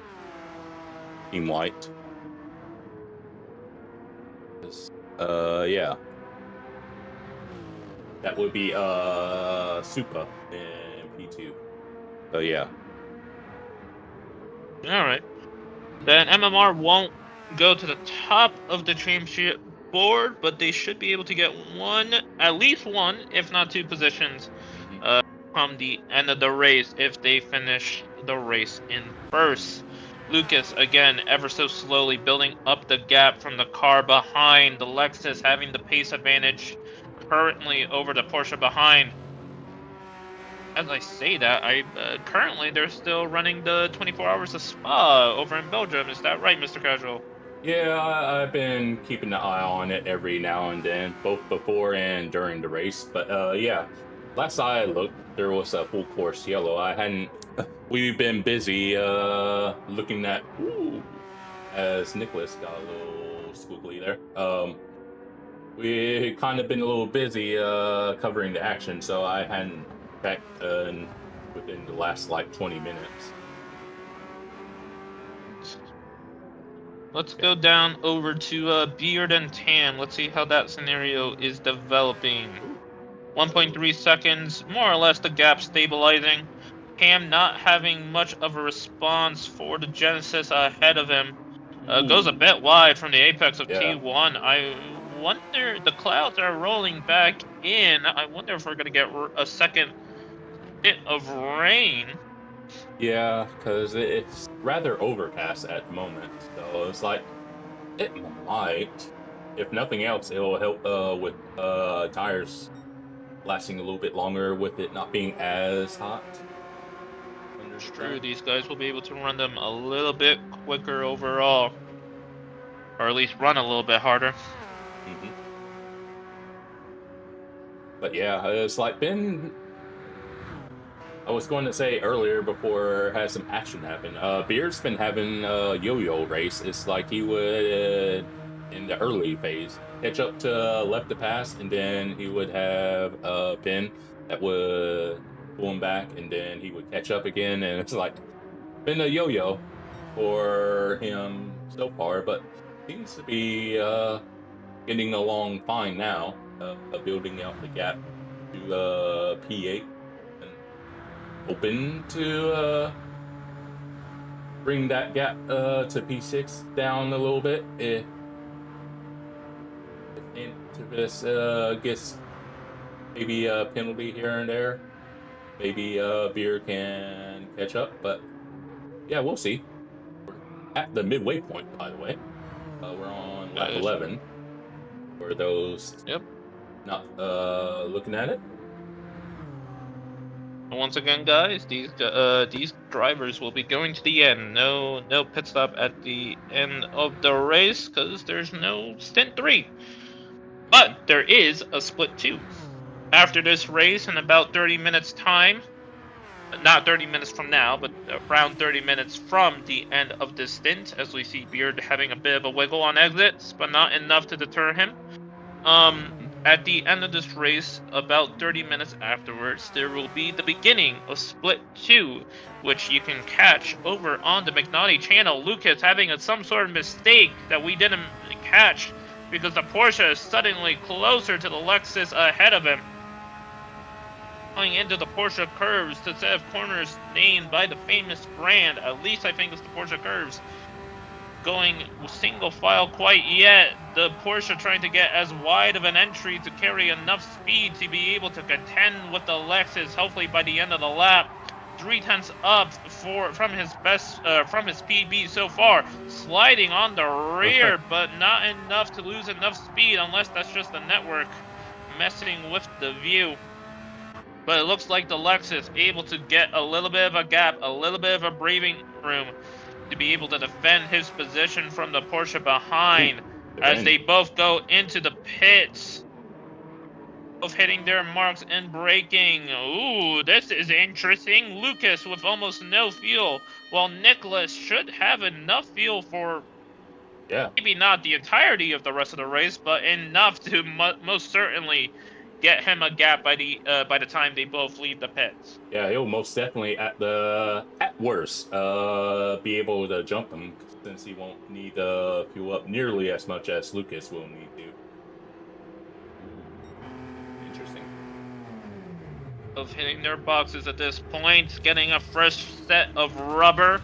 Team White. Yeah. That would be Supa in P2. So yeah. Alright. Then MMR won't go to the top of the championship board, but they should be able to get at least one, if not 2 positions from the end of the race if they finish the race in first. Lucas, again, ever so slowly building up the gap from the car behind. The Lexus having the pace advantage currently over the Porsche behind. As I say that, currently they're still running the 24 hours of Spa over in Belgium. Is that right, Mr. Casual? Yeah, I've been keeping an eye on it every now and then, both before and during the race. But yeah, last I looked, there was a full course yellow. I hadn't. We've been busy looking at. Ooh, as Nicholas got a little squiggly there. We kind of been a little busy covering the action, so I hadn't checked within the last like 20 minutes. Let's go down over to Beard and Tam. Let's see how that scenario is developing. 1.3 seconds, more or less the gap stabilizing. Tam not having much of a response for the Genesis ahead of him. Goes a bit wide from the apex of T1. I wonder, the clouds are rolling back in. I wonder if we're going to get a second bit of rain. Yeah, because it's rather overcast at the moment, so it's like, it might, if nothing else, it'll help with tires lasting a little bit longer with it not being as hot. It's true, these guys will be able to run them a little bit quicker overall. Or at least run a little bit harder. Mm-hmm. But yeah, it's like been... I was going to say earlier before had some action happen. Beard's been having a yo-yo race. It's like he would, in the early phase, catch up to left to pass, and then he would have a pin that would pull him back, and then he would catch up again, and it's like been a yo-yo for him so far, but seems to be getting along fine now, building out the gap to P8. Open to bring that gap to P6 down a little bit if Intivis gets maybe a penalty here and there. Maybe Beer can catch up, but yeah, we'll see. We're at the midway point, by the way. We're on lap 11 for those not looking at it. Once again, guys, these drivers will be going to the end. No pit stop at the end of the race because there's no stint 3. But there is a split 2. After this race, in about 30 minutes time, not 30 minutes from now, but around 30 minutes from the end of this stint, as we see Beard having a bit of a wiggle on exits, but not enough to deter him. At the end of this race, about 30 minutes afterwards, there will be the beginning of Split 2, which you can catch over on the McNaughty channel. Lucas having some sort of mistake that we didn't catch because the Porsche is suddenly closer to the Lexus ahead of him. Going into the Porsche curves, the set of corners named by the famous brand, at least I think it's the Porsche curves. Going single file quite yet. The Porsche trying to get as wide of an entry to carry enough speed to be able to contend with the Lexus. Hopefully by the end of the lap, 0.3 up from his PB so far. Sliding on the rear, but not enough to lose enough speed, unless that's just the network messing with the view. But it looks like the Lexus able to get a little bit of a gap, a little bit of a breathing room, to be able to defend his position from the Porsche behind as they both go into the pits. Both hitting their marks and braking. Ooh, this is interesting. Lucas with almost no fuel, while Nicholas should have enough fuel for maybe not the entirety of the rest of the race, but enough to most certainly get him a gap by the time they both leave the pits. Yeah, he'll most definitely at worst be able to jump him, since he won't need to fuel up nearly as much as Lucas will need to. Interesting. Of hitting their boxes at this point, getting a fresh set of rubber,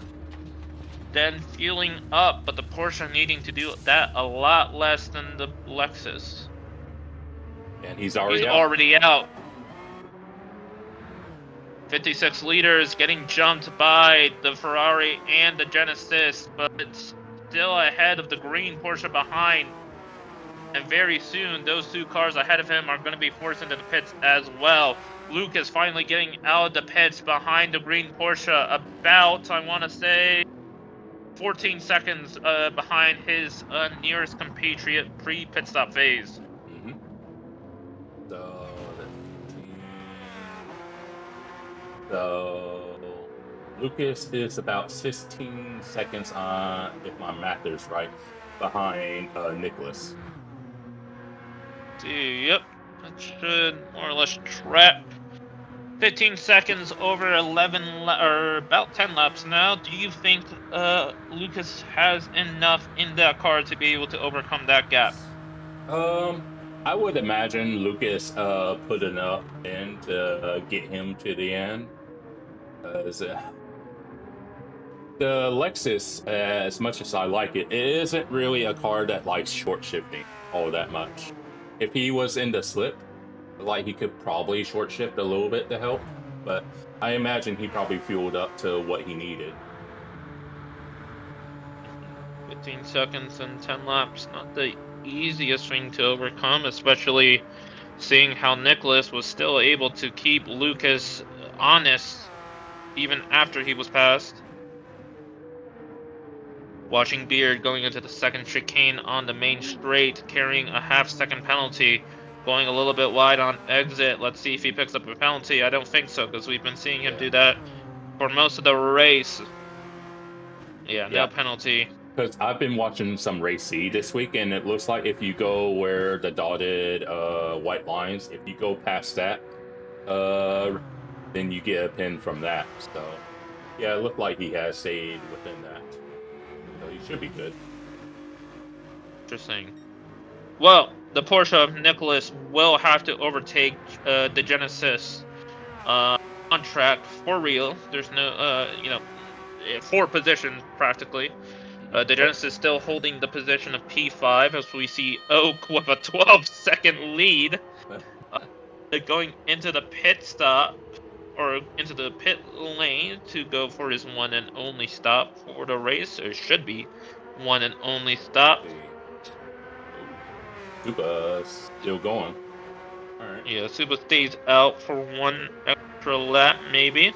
then fueling up, but the Porsche needing to do that a lot less than the Lexus. And he's already out. 56 liters getting jumped by the Ferrari and the Genesis, but it's still ahead of the green Porsche behind. And very soon, those 2 cars ahead of him are going to be forced into the pits as well. Luke is finally getting out of the pits behind the green Porsche, about, I want to say, 14 seconds behind his nearest compatriot pre-pit stop phase. Mm-hmm. So, Lucas is about 16 seconds on, if my math is right, behind Nicholas. Yep, that should more or less track. 15 seconds over 11 or about 10 laps now. Do you think Lucas has enough in that car to be able to overcome that gap? I would imagine Lucas put enough in to get him to the end. The Lexus, as much as I like it, it isn't really a car that likes short shifting all that much. If he was in the slip, like he could probably short shift a little bit to help, but I imagine he probably fueled up to what he needed. 15 seconds and 10 laps, not the easiest thing to overcome, especially seeing how Nicholas was still able to keep Lucas honest even after he was passed. Watching Beard going into the second chicane on the main straight, carrying a half-second penalty, going a little bit wide on exit. Let's see if he picks up a penalty. I don't think so, because we've been seeing him do that for most of the race. Yeah, no penalty. Because I've been watching some Race C this week, and it looks like if you go where the dotted white lines, if you go past that, then you get a pin from that. So, yeah, it looked like he has stayed within that. So he should be good. Interesting. Well, the Porsche of Nicholas will have to overtake the Genesis on track for real. There's no, 4 positions practically. The Genesis still holding the position of P5 as we see Oak with a 12-second lead going into the pit stop or into the pit lane to go for his one and only stop for the race. Or should be one and only stop. Supa still going. Alright. Yeah, Supa stays out for 1 extra lap maybe.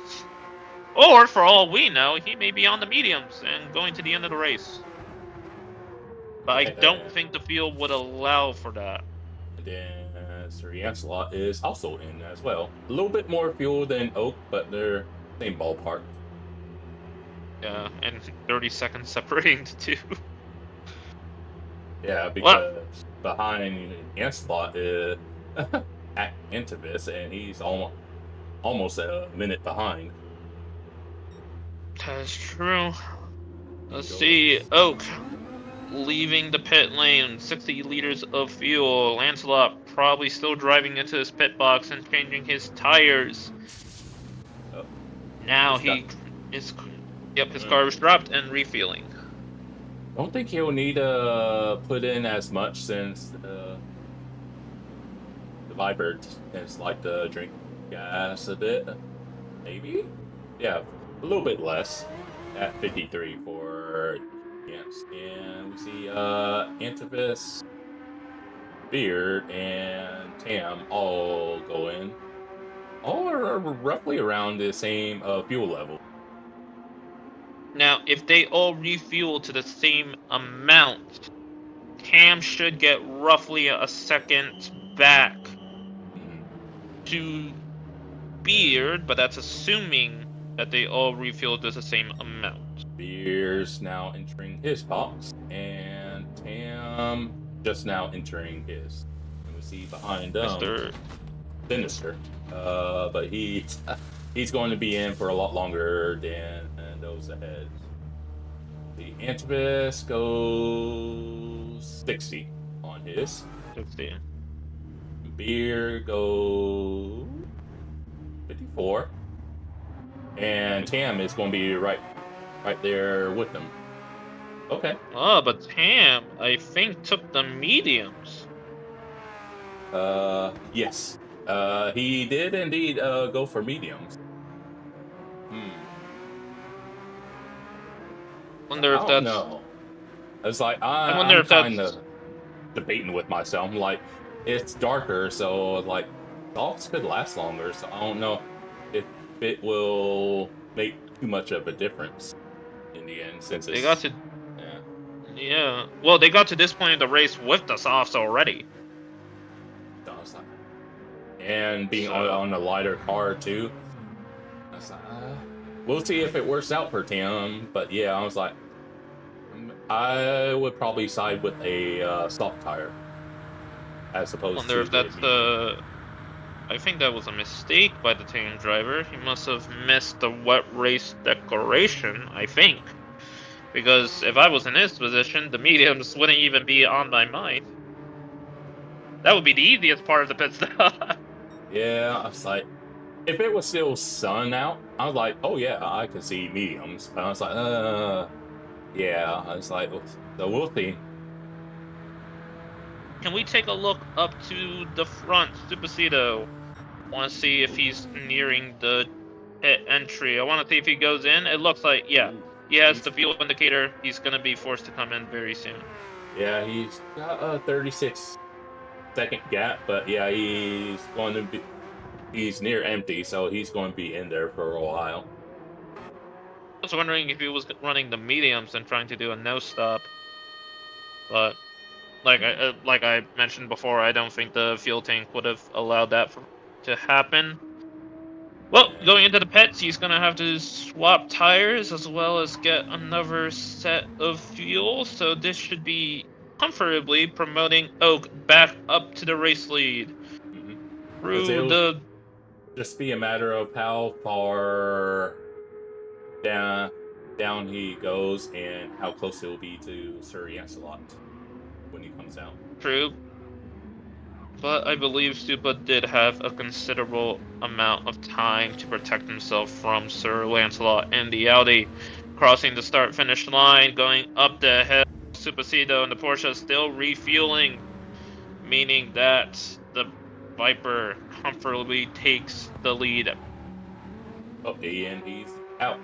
Or, for all we know, he may be on the mediums and going to the end of the race. But I don't think the field would allow for that. And then Sir Lancelot is also in as well. A little bit more fuel than Oak, but they're same ballpark. Yeah, and 30 seconds separating the two. Yeah, because behind Lancelot is Antivis, and he's almost a minute behind. That's true. Let's see. Oak leaving the pit lane. 60 liters of fuel. Lancelot probably still driving into his pit box and changing his tires. Oh. Now his car is dropped and refueling. Don't think he'll need to put in as much since the Viper tends like to drink gas a bit. Maybe? Yeah. A little bit less at 53 for Jens. And we see Antivis, Beard, and Tam all go in. All are roughly around the same fuel level. Now, if they all refuel to the same amount, Tam should get roughly a second back to Beard, but that's assuming that they all refueled to the same amount. Beard's now entering his box, and Tam just now entering his. And we see behind them Sinister, but he's going to be in for a lot longer than those ahead. The Antivis goes 60 on his. 60. Beard goes 54. And Tam is going to be right there with them. Okay. Oh, but Tam, I think, took the mediums. Yes. He did indeed go for mediums. Wonder if that's... No. It's like I wonder if that's... debating with myself. I'm like, it's darker, so like softs could last longer. So I don't know if it will make too much of a difference in the end, since it's They got to, yeah. yeah. Well, they got to this point in the race with the softs already. So I was like, and being So- on a lighter car too. I was like, we'll see if it works out for Tim. But yeah, I was like, I would probably side with a soft tire as opposed Wonder to if that's the I think that was a mistake by the team driver. He must have missed the wet race declaration, I think. Because if I was in his position, the mediums wouldn't even be on my mind. That would be the easiest part of the pit stop. Yeah, I was like, if it was still sun out, I was like, oh yeah, I could see mediums. But I was like, yeah, I was like, so we'll see. Can we take a look up to the front, Supercedo? Want to see if he's nearing the pit entry. I want to see if he goes in. It looks like, yeah, he has the fuel indicator. He's going to be forced to come in very soon. Yeah, he's got a 36-second gap, but yeah, he's near empty, so he's going to be in there for a while. I was wondering if he was running the mediums and trying to do a no stop, but like I mentioned before, I don't think the fuel tank would have allowed that to happen. Well, going into the pits, he's gonna have to swap tires as well as get another set of fuel. So this should be comfortably promoting Oak back up to the race lead. Through the just be a matter of how far down he goes and how close he'll be to Sir Lancelot when he comes out. True. But I believe Stupa did have a considerable amount of time to protect himself from Sir Lancelot and the Audi. Crossing the start-finish line, going up the hill, Supercedo and the Porsche still refueling, meaning that the Viper comfortably takes the lead. Oh, and he's out.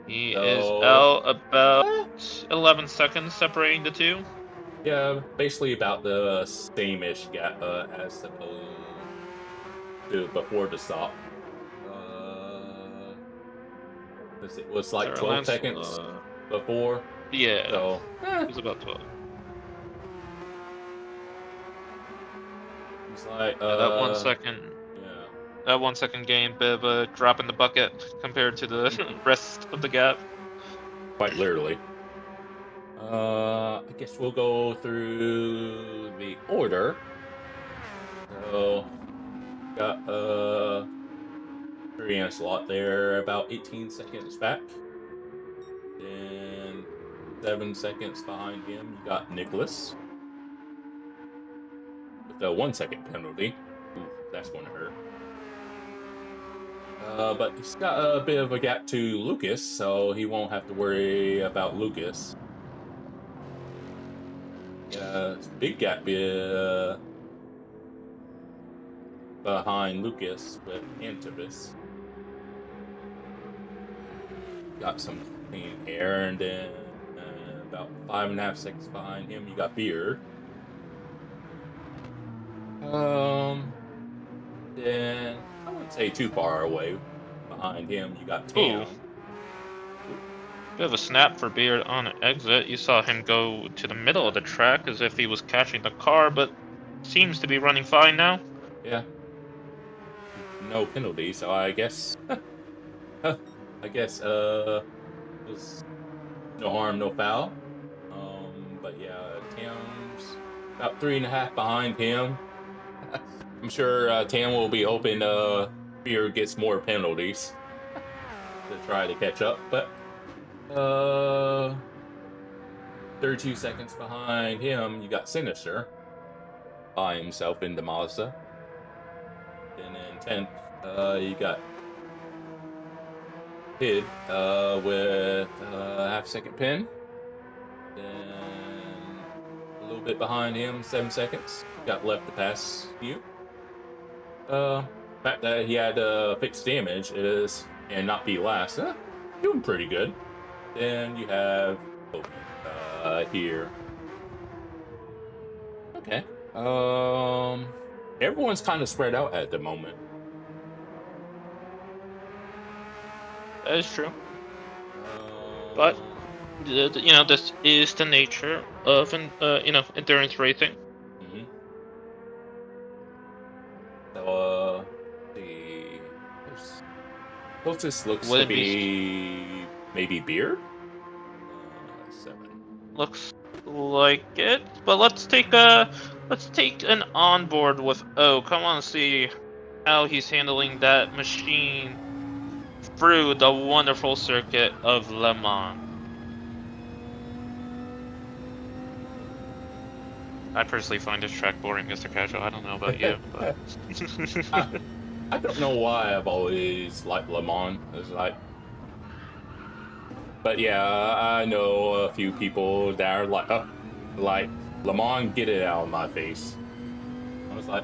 He is out about 11 seconds separating the two. Yeah, basically about the same-ish gap as opposed to before the stop. It was like 12 seconds before. Yeah, So it was about 12. it's like That 1 second. Yeah. That 1 second gain, bit of a drop in the bucket compared to the rest of the gap. Quite literally. I guess we'll go through the order. So, got Sir Lancelot there, about 18 seconds back. Then 7 seconds behind him, you got Nicholas with a 1 second penalty. Ooh, that's going to hurt. But he's got a bit of a gap to Lucas, so he won't have to worry about Lucas. Big gap behind Lucas with Antivis. Got some clean air, and then about 5.5 seconds behind him, you got Beard. Then I wouldn't say too far away behind him, you got Tam. Ooh. Bit of a snap for Beard on exit. You saw him go to the middle of the track as if he was catching the car, but seems to be running fine now. Yeah. No penalty, so I guess was no harm, no foul. But yeah, Tam's about 3.5 behind him. I'm sure Tam will be hoping Beard gets more penalties to try to catch up, but 32 seconds behind him, you got Sinister by himself in the Mazda. And then 10th, you got Hid with a half-second pin. Then a little bit behind him, 7 seconds. Got left to pass you. Fact that he had fixed damage and not be last. Doing pretty good. Then you have here Okay. Everyone's kind of spread out at the moment. That is true. But you know, this is the nature of you know, endurance racing. Mm-hmm. So, the closest looks Would to it be be maybe beer. 7. looks like it? But let's take an onboard with Oak. I want to see how he's handling that machine through the wonderful circuit of Le Mans. I personally find this track boring, Mr. Casual. I don't know about you, but I don't know why I've always liked Le Mans. It's but yeah, I know a few people that are like Le Mans, get it out of my face. I was like,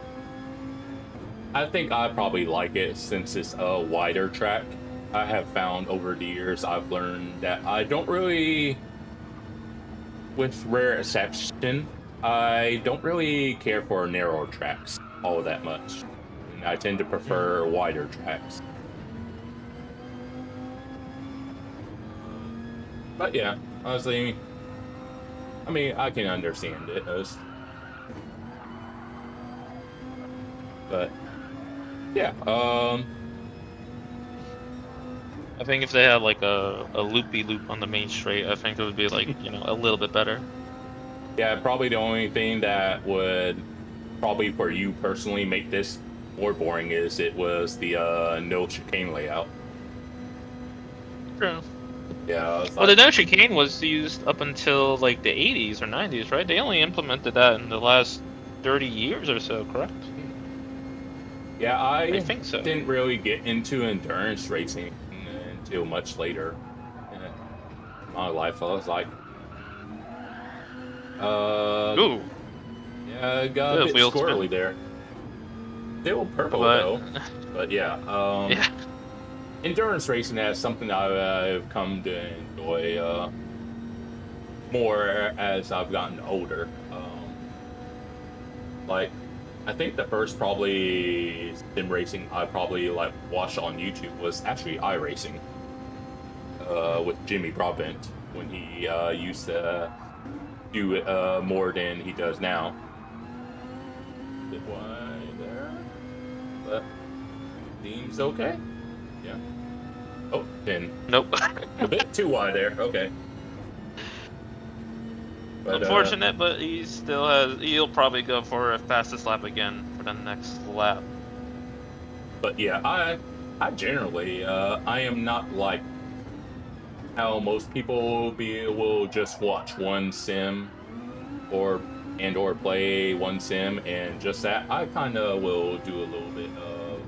I think I probably like it since it's a wider track. I have found over the years I've learned that I don't really, with rare exception, I don't really care for narrow tracks all that much. I tend to prefer wider tracks. But yeah, honestly, I mean, I can understand it. But yeah, I think if they had like a loopy loop on the main straight, I think it would be like, you know, a little bit better. yeah, probably the only thing that would probably for you personally make this more boring is it was the no chicane layout. True. Yeah. Well, the no chicane was used up until like the 80s or 90s, right? They only implemented that in the last 30 years or so, correct? Yeah, I think so. Didn't really get into endurance racing until much later in my life. I was like, Ooh. yeah, it got a bit squirrely there. Still purple though, but yeah, yeah. Endurance racing is something I've come to enjoy more as I've gotten older. Like, I think the first probably sim racing I probably like watched on YouTube was actually iRacing with Jimmy Broadbent when he used to do it more than he does now. Bit wide there, but seems okay. Yeah. Oh, then. Nope. A bit too wide there. Okay. But, unfortunate, but he still has. He'll probably go for a fastest lap again for the next lap. But yeah, I generally, I am not like how most people will just watch one sim or play one sim and just that. I kind of will do a little bit of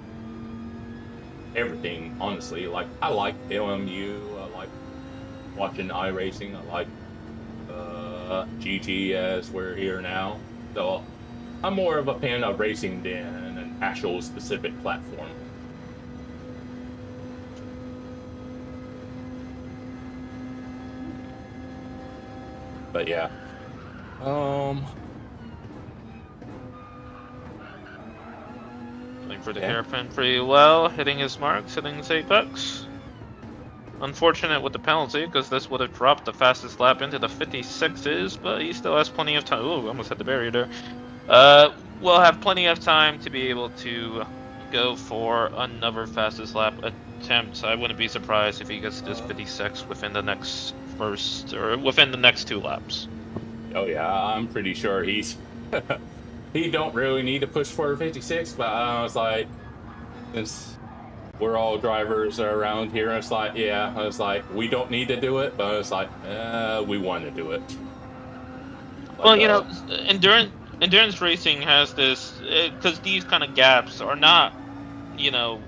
everything, honestly. Like, I like LMU, I like watching iRacing, I like GT as we're here now. So I'm more of a fan of racing than an actual specific platform. But yeah. Going for the hairpin pretty well, hitting his marks, hitting his apex. Unfortunate with the penalty, because this would have dropped the fastest lap into the 56s, but he still has plenty of time. Ooh, almost hit the barrier there. We'll have plenty of time to be able to go for another fastest lap attempt. I wouldn't be surprised if he gets this 56 within the next within the next 2 laps. Oh yeah, I'm pretty sure he's he don't really need to push for 56, but I was like, since we're all drivers around here, it's like, yeah, I was like, we don't need to do it, but it's like, we want to do it. Like, well, you know, endurance racing has this, because these kind of gaps are not, you know,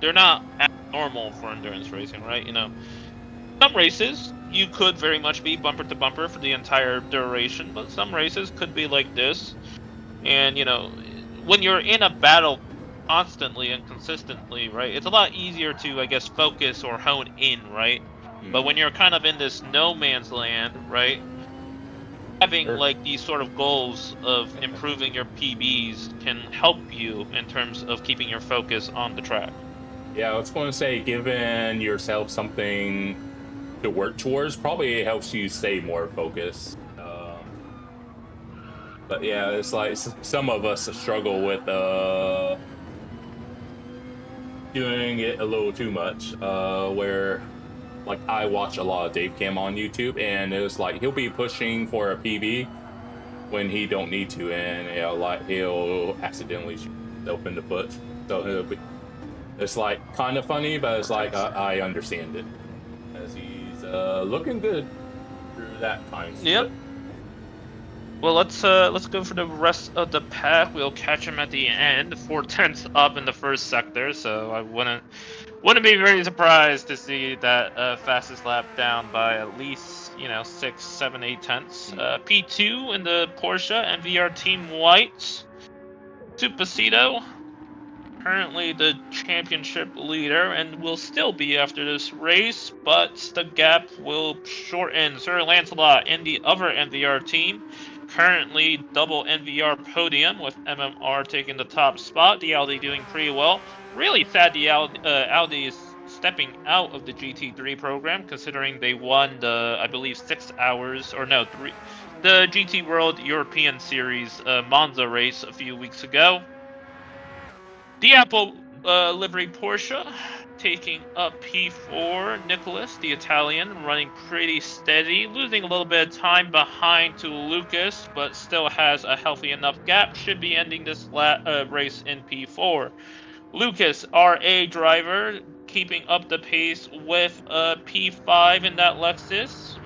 they're not abnormal for endurance racing, right? You know, some races you could very much be bumper to bumper for the entire duration, but some races could be like this. And, you know, when you're in a battle constantly and consistently, right, it's a lot easier to, I guess, focus or hone in, right? But when you're kind of in this no man's land, right, having Sure. like these sort of goals of improving your PBs can help you in terms of keeping your focus on the track. Yeah, I was going to say, giving yourself something to work towards probably helps you stay more focused. But yeah, it's like some of us struggle with doing it a little too much. Where like I watch a lot of Dave Cam on YouTube, and it's like he'll be pushing for a PB when he don't need to, and you know, like he'll accidentally shoot himself in the foot. So it's like kind of funny, but it's like I understand it, as he's looking good through that time. Yep. Well, let's go for the rest of the pack. We'll catch him at the end. 4/10 up in the first sector, so I wouldn't be very surprised to see that fastest lap down by at least 6, 7, 8 tenths. P2 in the Porsche NVR Team White. Supacito, currently the championship leader, and will still be after this race, but the gap will shorten. Sir Lancelot in the other NVR team, currently double NVR podium with MMR taking the top spot. The Audi doing pretty well. Really sad the Audi is stepping out of the GT3 program, considering they won the, I believe, 6 hours, or no, 3, the GT World European Series Monza race a few weeks ago. The Apple livery Porsche taking up P4. Nicholas, the Italian, running pretty steady, losing a little bit of time behind to Lucas, but still has a healthy enough gap. Should be ending this race in P4. Lucas, RA driver, keeping up the pace with P5 in that Lexus.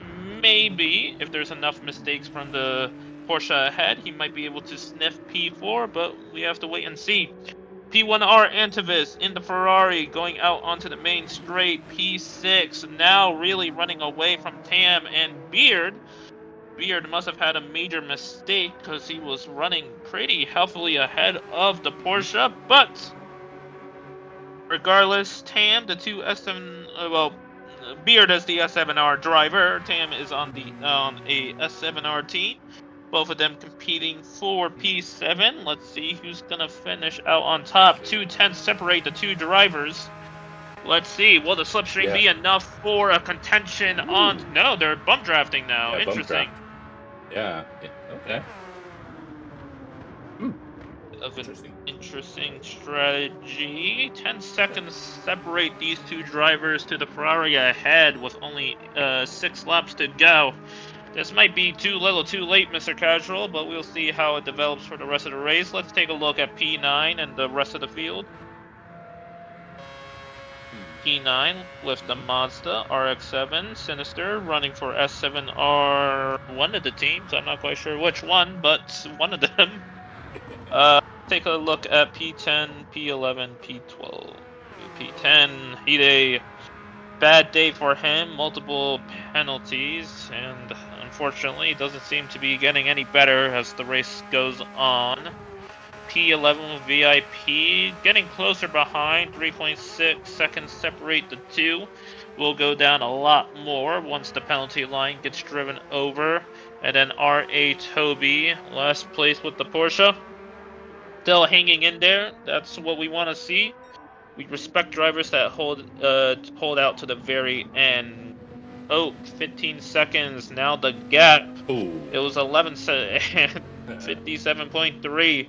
Maybe, if there's enough mistakes from the Porsche ahead, he might be able to sniff P4, but we have to wait and see. P1R Antivis in the Ferrari going out onto the main straight. P6 now really running away from Tam and Beard. Beard must have had a major mistake because he was running pretty heavily ahead of the Porsche. But regardless, Tam, the two S7, Beard as the S7R driver. Tam is on a S7R team. Both of them competing for P7. Let's see who's going to finish out on top. 2 tenths separate the two drivers. Let's see. Will the slipstream be enough for a contention on... No, they're bump drafting now. Yeah, interesting. Yeah. Okay. Interesting strategy. 10 seconds separate these two drivers to the Ferrari ahead with only 6 laps to go. This might be too little too late, Mr. Casual, but we'll see how it develops for the rest of the race. Let's take a look at P9 and the rest of the field. P9 with the Mazda RX-7 Sinister running for S7R, one of the teams. I'm not quite sure which one, but one of them. Take a look at P10, P11, P12, P10. He a bad day for him, multiple penalties, and unfortunately it doesn't seem to be getting any better as the race goes on. P11 with VIP getting closer behind, 3.6 seconds separate the two. Will go down a lot more once the penalty line gets driven over. And then RA Toby, last place with the Porsche. Still hanging in there, that's what we want to see. We respect drivers that hold out to the very end. Oh, 15 seconds. Now the gap. Ooh. It was 57.3.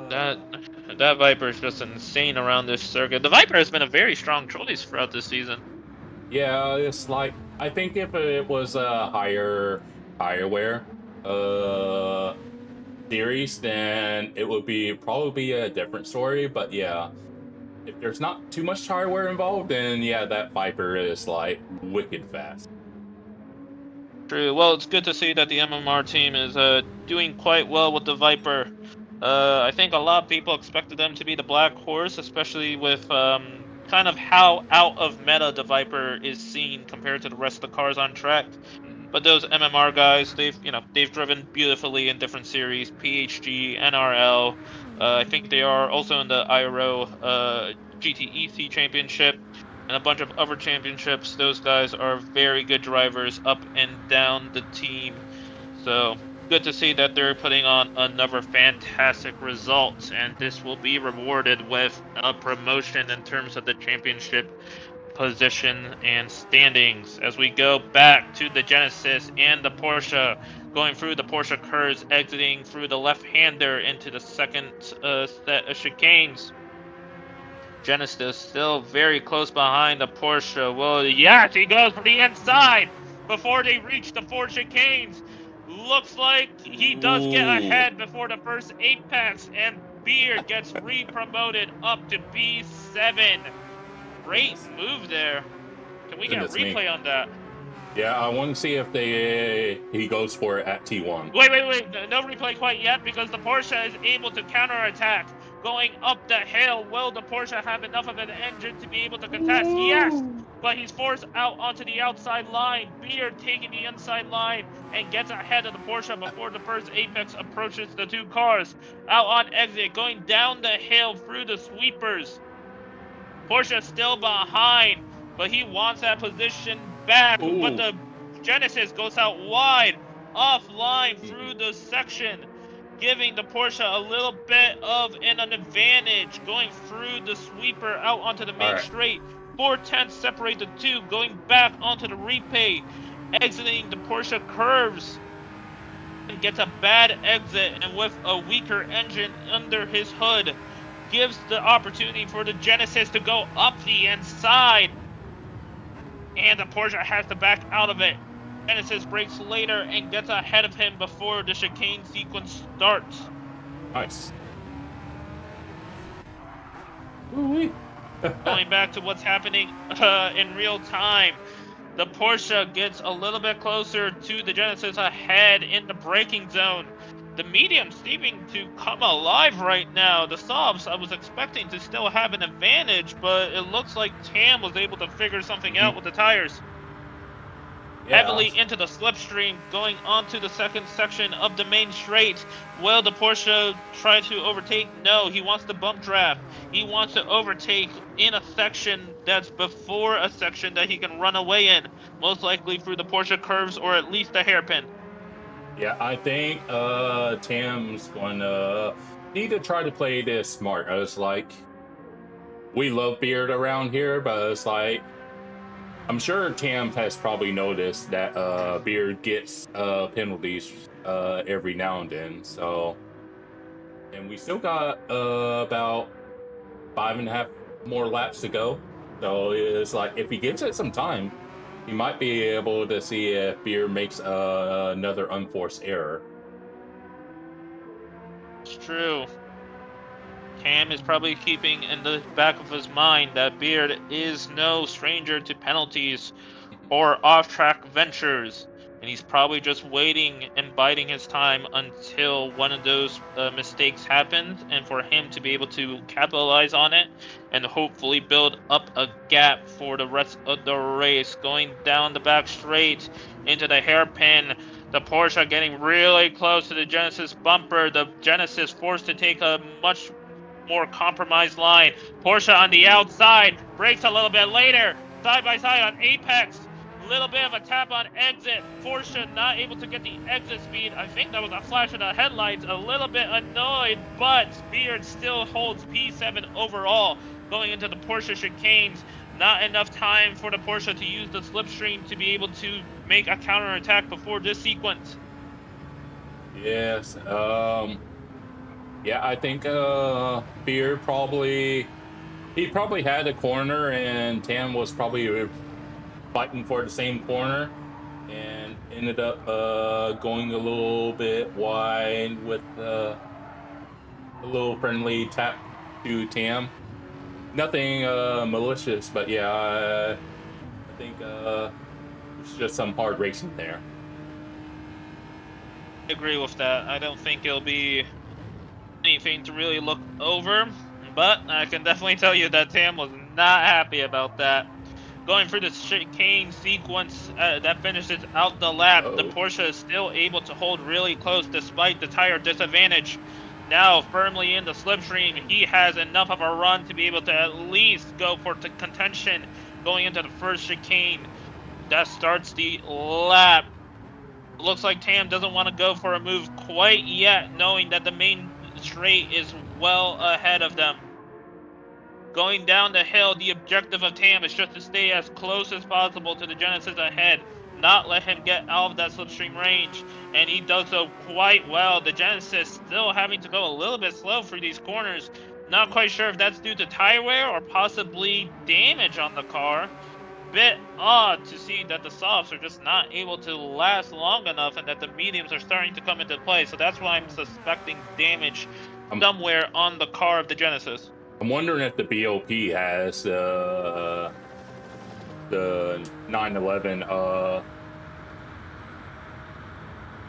That Viper is just insane around this circuit. The Viper has been a very strong choice throughout this season. Yeah, it's like I think if it was a higher wear series, then it would probably be a different story. But yeah, if there's not too much tire wear involved, then yeah, that Viper is like wicked fast. True. Well, it's good to see that the MMR team is doing quite well with the Viper. I think a lot of people expected them to be the black horse, especially with kind of how out of meta the Viper is seen compared to the rest of the cars on track. But those MMR guys, they've driven beautifully in different series, PHG, NRL. I think they are also in the IRO GTEC championship. and a bunch of other championships. Those guys are very good drivers up and down the team. So good to see that they're putting on another fantastic result, and this will be rewarded with a promotion in terms of the championship position and standings. As we go back to the Genesis and the Porsche, going through the Porsche curves, exiting through the left-hander into the second set of chicanes. Genesis still very close behind the Porsche. Well, yes, he goes for the inside before they reach the 4 chicanes. Looks like he does get ahead before the first apex, and Beard gets re-promoted up to B7. Great move there. Can we get a replay on that? Yeah, I want to see if he goes for it at T1. Wait. No replay quite yet, because the Porsche is able to counterattack. Going up the hill, will the Porsche have enough of an engine to be able to contest? Yes, but he's forced out onto the outside line. Beard taking the inside line and gets ahead of the Porsche before the first apex approaches the 2 cars. Out on exit, going down the hill through the sweepers. Porsche still behind, but he wants that position back. Ooh. But the Genesis goes out wide, offline through the section, giving the Porsche a little bit of an advantage, going through the sweeper out onto the main straight. 4/10 separate the 2, going back onto the repay, exiting the Porsche curves, and gets a bad exit, and with a weaker engine under his hood, gives the opportunity for the Genesis to go up the inside, and the Porsche has to back out of it. Genesis brakes later and gets ahead of him before the chicane sequence starts. Nice. Going back to what's happening in real time, the Porsche gets a little bit closer to the Genesis ahead in the braking zone. The medium seeming to come alive right now. The softs, I was expecting to still have an advantage, but it looks like Tam was able to figure something out with the tires. Yeah. Heavily into the slipstream, going onto the second section of the main straight. Will the Porsche try to overtake? No, he wants to bump draft. He wants to overtake in a section that's before a section that he can run away in, most likely through the Porsche curves or at least a hairpin. Yeah, I think Tam's going to need to try to play this smart. It's like, we love Beard around here, but it's like, I'm sure Tam has probably noticed that Beard gets penalties every now and then. So, and we still got about 5.5 more laps to go. So it's like, if he gives it some time, you might be able to see if Beard makes another unforced error. It's true. Tam is probably keeping in the back of his mind that Beard is no stranger to penalties or off-track ventures, and he's probably just waiting and biding his time until one of those mistakes happens, and for him to be able to capitalize on it and hopefully build up a gap for the rest of the race. Going down the back straight into the hairpin, the Porsche getting really close to the Genesis bumper. The Genesis forced to take a much more compromised line. Porsche on the outside, brakes a little bit later, side by side on apex. Little bit of a tap on exit. Porsche not able to get the exit speed. I think that was a flash of the headlights. A little bit annoyed, but Beard still holds P7 overall. Going into the Porsche chicanes, not enough time for the Porsche to use the slipstream to be able to make a counterattack before this sequence. Yes. Yeah, I think Beard probably had a corner, and Tam was probably fighting for the same corner, and ended up going a little bit wide with a little friendly tap to Tam. Nothing malicious, but yeah, I think it's just some hard racing there. I agree with that. I don't think it'll be anything to really look over, but I can definitely tell you that Tam was not happy about that. Going through the chicane sequence that finishes out the lap, the Porsche is still able to hold really close despite the tire disadvantage. Now firmly in the slipstream, he has enough of a run to be able to at least go for contention going into the first chicane. That starts the lap. Looks like Tam doesn't want to go for a move quite yet, knowing that the main straight is well ahead of them. Going down the hill, the objective of Tam is just to stay as close as possible to the Genesis ahead, not let him get out of that slipstream range, and he does so quite well. The Genesis still having to go a little bit slow for these corners. Not quite sure if that's due to tire wear or possibly damage on the car. Bit odd to see that the softs are just not able to last long enough and that the mediums are starting to come into play, so that's why I'm suspecting damage somewhere on the car of the Genesis. I'm wondering if the BOP has the 911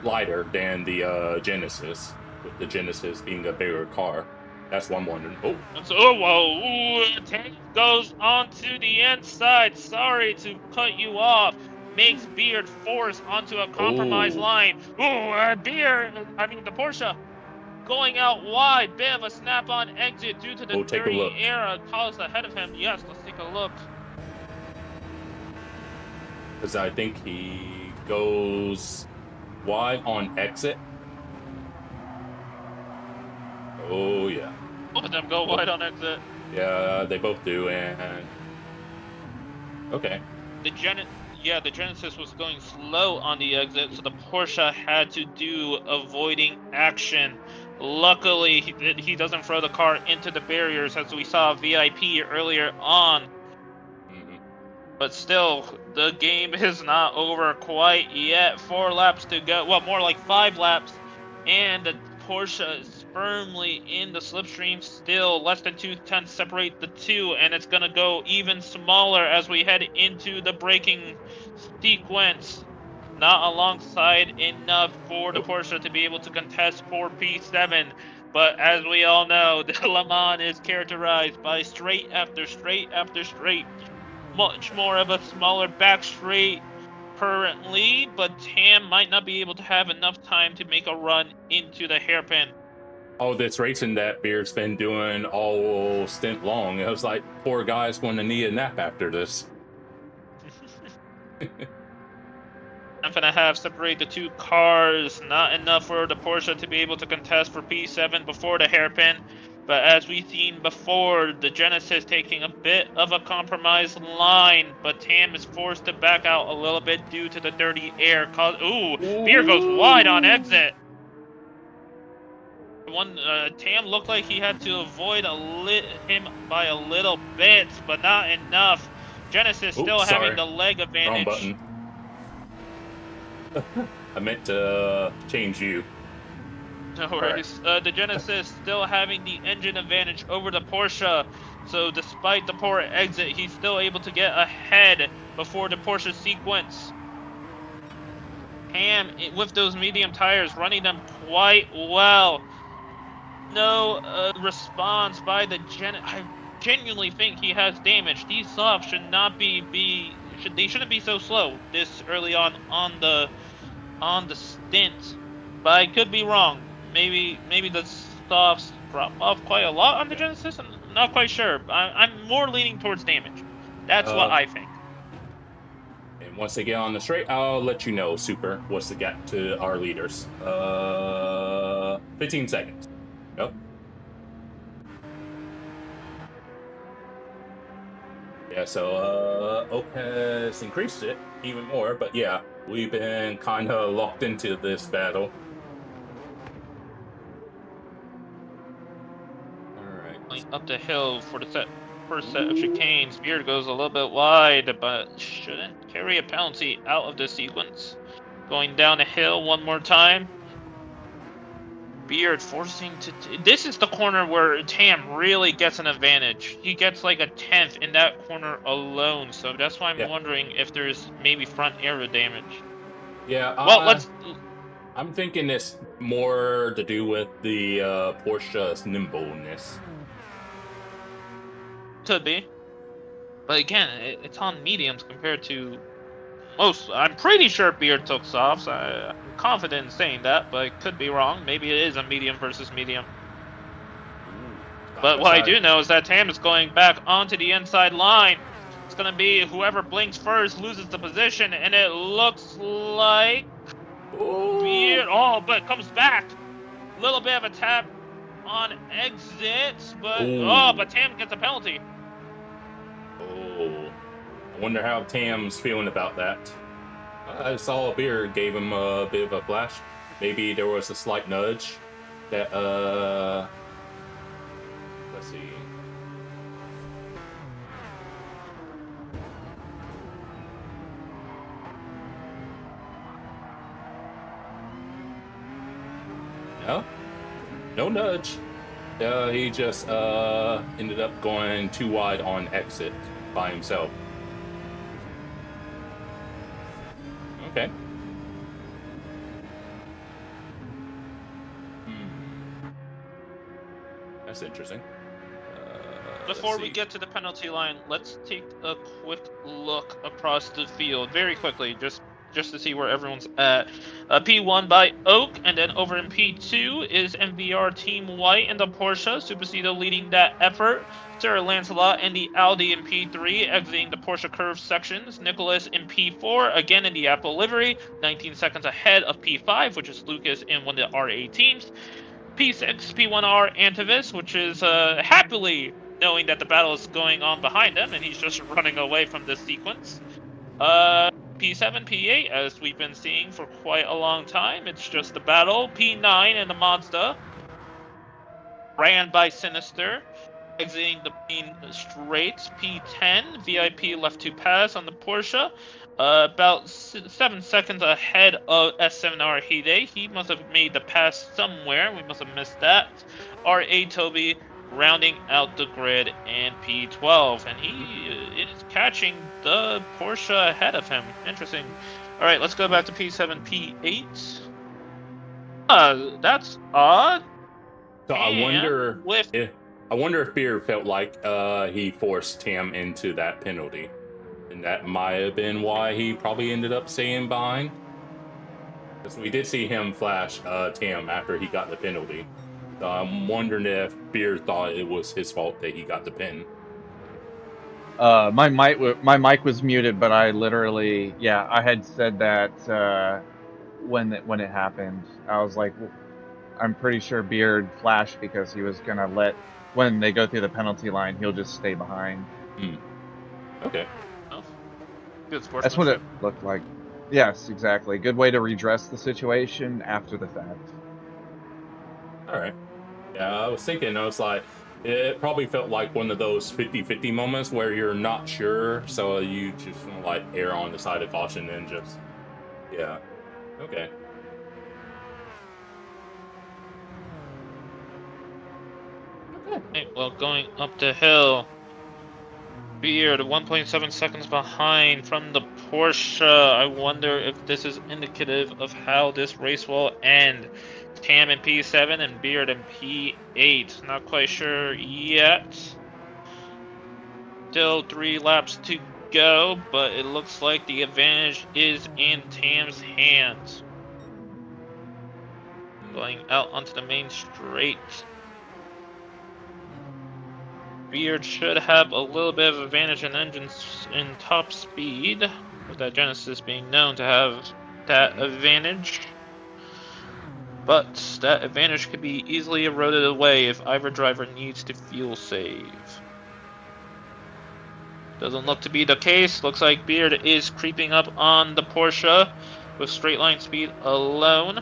lighter than the Genesis, with the Genesis being a bigger car. That's what I'm wondering. Oh. So, whoa. Tank goes onto the inside. Sorry to cut you off. Makes Beard force onto a compromised line. The Porsche going out wide. Bit of a snap-on exit due to the dirty air caused ahead of him. Yes, let's take a look. Because I think he goes wide on exit. Oh, yeah. Both of them go wide on exit. Yeah, they both do, and... Okay. The Genesis was going slow on the exit, so the Porsche had to do avoiding action. Luckily, he doesn't throw the car into the barriers, as we saw VIP earlier on. But still, the game is not over quite yet. 4 laps to go. Well, more like 5 laps. And the Porsche is firmly in the slipstream still. Less than 2 tenths separate the two. And it's going to go even smaller as we head into the braking sequence. Not alongside enough for the Porsche to be able to contest for P7. But as we all know, the Le Mans is characterized by straight after straight after straight. Much more of a smaller back straight currently, but Tam might not be able to have enough time to make a run into the hairpin. Oh, this racing that Beard's been doing all stint long. It was like, poor guy's going to need a nap after this. I'm gonna have separate the two cars. Not enough for the Porsche to be able to contest for P7 before the hairpin. But as we've seen before, the Genesis taking a bit of a compromised line, but Tam is forced to back out a little bit due to the dirty air. Beer goes wide on exit. Tam looked like he had to avoid him by a little bit, but not enough. Genesis still having the leg advantage. Wrong button. I meant to change you. No worries. The Genesis still having the engine advantage over the Porsche. So despite the poor exit, he's still able to get ahead before the Porsche sequence. Ham, with those medium tires, running them quite well. No response by the I genuinely think he has damage. These softs should not they shouldn't be so slow this early on the stint. But I could be wrong. Maybe the softs drop off quite a lot on the Genesis. I'm not quite sure. I'm more leaning towards damage. That's what I think. And once they get on the straight, I'll let you know, Super, what's the gap to our leaders. 15 seconds. Yep. Yeah, so Oak has increased it even more, but yeah, we've been kind of locked into this battle. Up the hill for the first set of chicanes. Beard goes a little bit wide, but shouldn't carry a penalty out of the sequence. Going down the hill one more time. Beard forcing to... This is the corner where Tam really gets an advantage. He gets like a 10th in that corner alone, so that's why I'm wondering if there's maybe front aero damage. Yeah, well, I'm thinking it's more to do with the Porsche's nimbleness. Could be. But again, it's on mediums compared to most. I'm pretty sure Beard took softs. I'm confident in saying that, but I could be wrong. Maybe it is a medium versus medium. But what I do know is that Tam is going back onto the inside line. It's gonna be whoever blinks first loses the position, and it looks like Beard. Oh, but comes back. A little bit of a tap on exit, but but Tam gets a penalty. Oh, I wonder how Tam's feeling about that. I saw Beard gave him a bit of a flash. Maybe there was a slight nudge that let's see. No nudge. He just ended up going too wide on exit by himself. Okay. That's interesting. Before we get to the penalty line, let's take a quick look across the field very quickly, just to see where everyone's at. P1 by Oak, and then over in P2 is MVR Team White and the Porsche. Supercedo leading that effort. Sarah Lancelot and the Audi in P3, exiting the Porsche curve sections. Nicholas in P4, again in the Apple livery, 19 seconds ahead of P5, which is Lucas in one of the R8 teams. P6, P1R Antivis, which is happily knowing that the battle is going on behind him, and he's just running away from this sequence. P7, P8, as we've been seeing for quite a long time. It's just the battle. P9 and the Mazda, ran by Sinister, exiting the main straight. P10, VIP left to pass on the Porsche. About 7 seconds ahead of S7R Hide. He must have made the pass somewhere. We must have missed that. R8 Toby rounding out the grid, and P12, and he is catching the Porsche ahead of him. Interesting. All right, let's go back to P7, P8. That's odd. So I wonder if Beer felt like he forced Tam into that penalty, and that might have been why he probably ended up staying behind. Because we did see him flash Tam after he got the penalty. So I'm wondering if Beer thought it was his fault that he got the pin. My mic was muted, but I literally, I had said that when it happened. I was like, I'm pretty sure Beard flashed because he was gonna when they go through the penalty line, he'll just stay behind. Okay. Oh. Good sportsmanship. That's what it looked like. Yes, exactly. Good way to redress the situation after the fact. All right. Yeah, I was thinking, I was like, it probably felt like one of those 50-50 moments where you're not sure, so you just want to, like, err on the side of caution and just, yeah. Okay. Okay, well, going up the hill, Beard 1.7 seconds behind from the Porsche. I wonder if this is indicative of how this race will end. Tam in P7 and Beard in P8. Not quite sure yet. Still 3 laps to go, but it looks like the advantage is in Tam's hands. Going out onto the main straight. Beard should have a little bit of advantage in engines in top speed, with that Genesis being known to have that advantage. But that advantage could be easily eroded away if either driver needs to fuel save. Doesn't look to be the case. Looks like Beard is creeping up on the Porsche with straight line speed alone.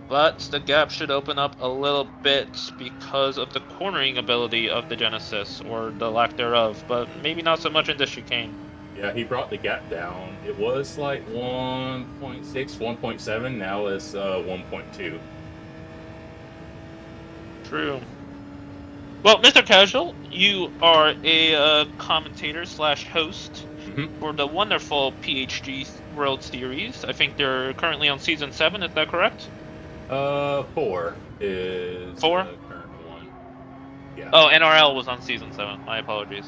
But the gap should open up a little bit because of the cornering ability of the Genesis, or the lack thereof, but maybe not so much in the chicane. Yeah, he brought the gap down. It was like 1.6, 1.7. Now it's 1.2. True. Well, Mr. Casual, you are a commentator / host for the wonderful PHG World Series. I think they're currently on season 7. Is that correct? 4 is 4? the current one. Yeah. Oh, NRL was on season 7. My apologies.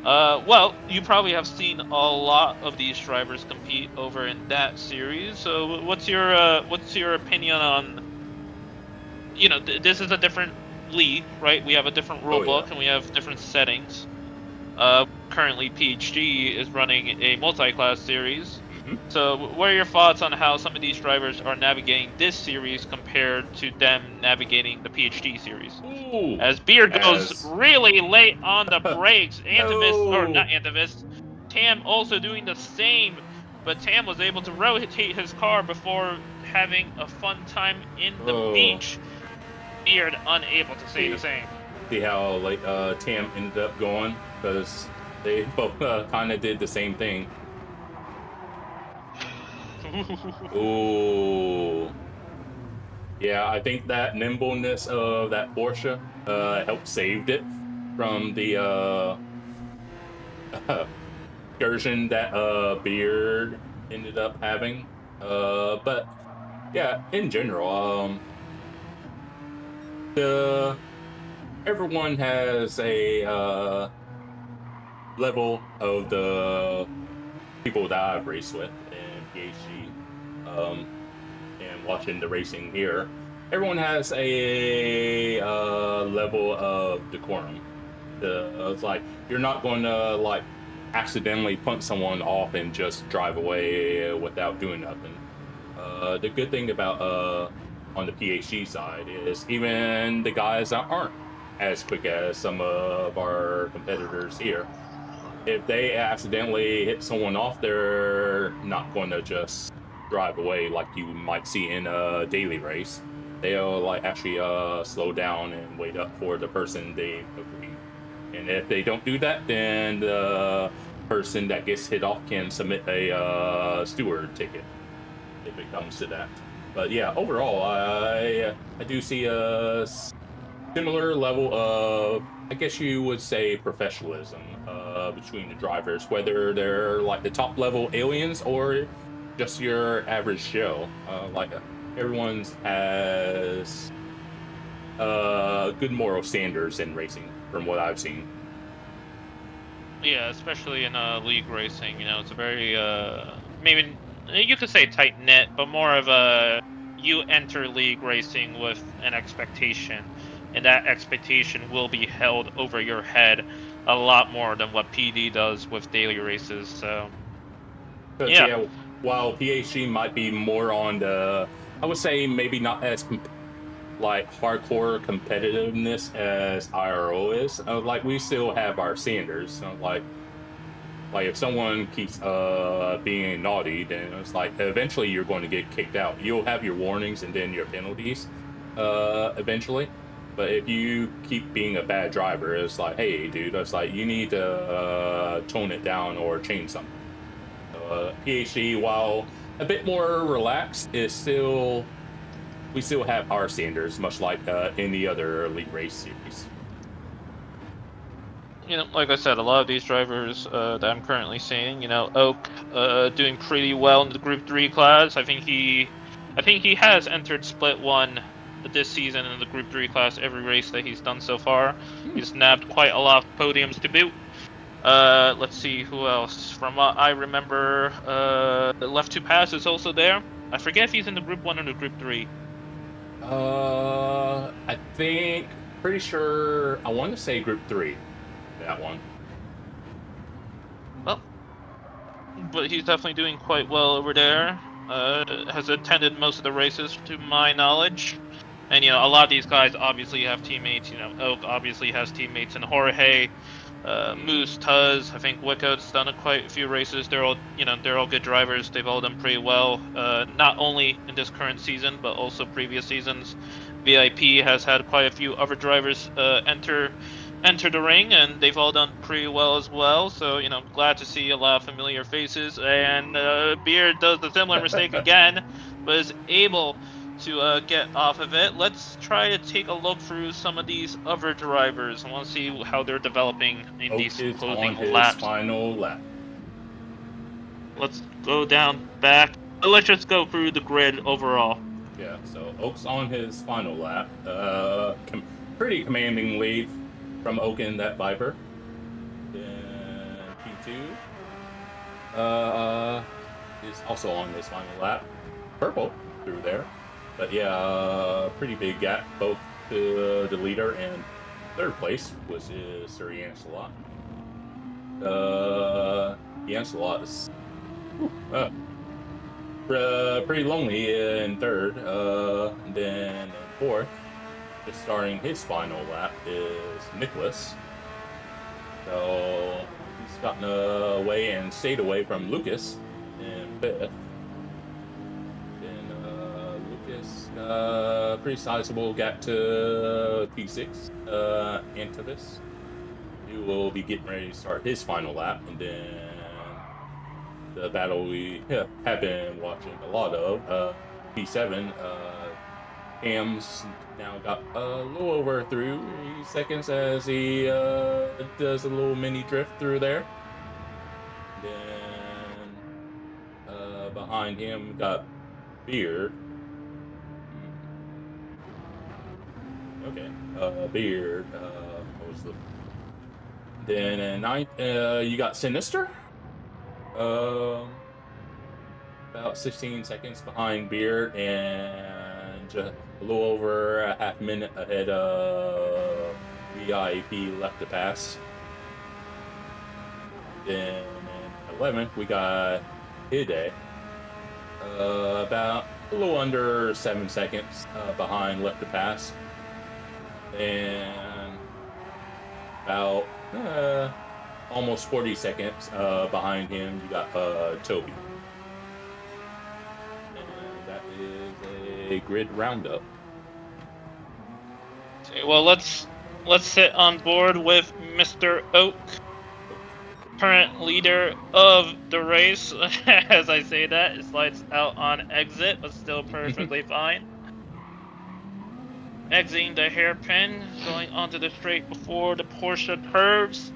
Well, you probably have seen a lot of these drivers compete over in that series. So, what's your opinion on? You know, this is a different league, right? We have a different rule book and we have different settings. currently PhD is running a multi-class series. Mhm. So what are your thoughts on how some of these drivers are navigating this series compared to them navigating the PhD series? Ooh, As Beard goes as really late on the brakes, or no. not Antivist, Tam also doing the same, but Tam was able to rotate his car before having a fun time in the Oh. beach. Beard unable to say the same. See how like Tam ended up going, because they both kind of did the same thing. Ooh. Yeah, I think that nimbleness of that Porsche helped saved it from the excursion that Beard ended up having. But yeah, in general, everyone has a level of the people that I've raced with in PhD, and watching the racing here. Everyone has a level of decorum. It's like you're not going to like accidentally punt someone off and just drive away without doing nothing. The good thing about on the PhD side is even the guys that aren't as quick as some of our competitors here, if they accidentally hit someone off, they're not going to just drive away like you might see in a daily race. They'll like actually slow down and wait up for the person they agree. And if they don't do that, then the person that gets hit off can submit a steward ticket if it comes to that. But yeah, overall, I do see a similar level of, I guess you would say, professionalism between the drivers, whether they're like the top level aliens or just your average Joe. Everyone has good moral standards in racing, from what I've seen. Yeah, especially in league racing, it's a very maybe you could say tight knit, but more of a you enter league racing with an expectation, and that expectation will be held over your head a lot more than what PD does with daily races. So Yeah, while PhD might be more on the, I would say maybe not as hardcore competitiveness as IRO is. We still have our standards. Like if someone keeps being naughty, then it's like eventually you're going to get kicked out. You'll have your warnings and then your penalties eventually. But if you keep being a bad driver, it's like, hey, dude, it's like you need to tone it down or change something. PhD, while a bit more relaxed, we still have our standards, much like any other elite race series. Like I said, a lot of these drivers that I'm currently seeing, Oak doing pretty well in the Group 3 class. I think he has entered Split 1 this season in the Group 3 class every race that he's done so far. He's nabbed quite a lot of podiums to boot. Let's see who else. From what I remember, Left 2 Pass is also there. I forget if he's in the Group 1 or the Group 3. I think, pretty sure, I want to say Group 3. That one. Well, but he's definitely doing quite well over there. Has attended most of the races, to my knowledge. And, a lot of these guys obviously have teammates. Oak obviously has teammates in Jorge, Moose, Tuz. I think Wicco's done quite a few races. They're all good drivers. They've all done pretty well, not only in this current season, but also previous seasons. VIP has had quite a few other drivers enter the ring, and they've all done pretty well as well. So, glad to see a lot of familiar faces. And Beard does the similar mistake again, but is able to get off of it. Let's try to take a look through some of these other drivers. I want to see how they're developing in these closing laps. Final lap. Let's go down back. Let's just go through the grid overall. Yeah, so Oak's on his final lap. Pretty commanding lead from Oak in that Viper. Then P2 is also on his final lap. Purple through there. But yeah, pretty big gap both to the leader and third place, which is Sir Ancelot. Lancelot is pretty lonely in third. And then in fourth, just starting his final lap, is Nicholas. So he's gotten away and stayed away from Lucas in fifth. Then Lucas, pretty sizable gap to P6, Antivis. He will be getting ready to start his final lap, and then the battle we have been watching a lot of, P7. Cam's now got a little over 3 seconds as he does a little mini drift through there. Then behind him got Beard. Okay, Beard. What was the? Then in ninth, you got Sinister. About 16 seconds behind Beard and just a little over a half minute ahead of VIP left to pass. Then in 11th, we got Hide. About a little under 7 seconds behind left to pass. And about almost 40 seconds behind him, you got Toby. And that is a grid roundup. Okay, well, let's sit on board with Mr. Oak, current leader of the race. As I say that, it slides out on exit, but still perfectly fine. Exiting the hairpin, going onto the straight before the Porsche curves.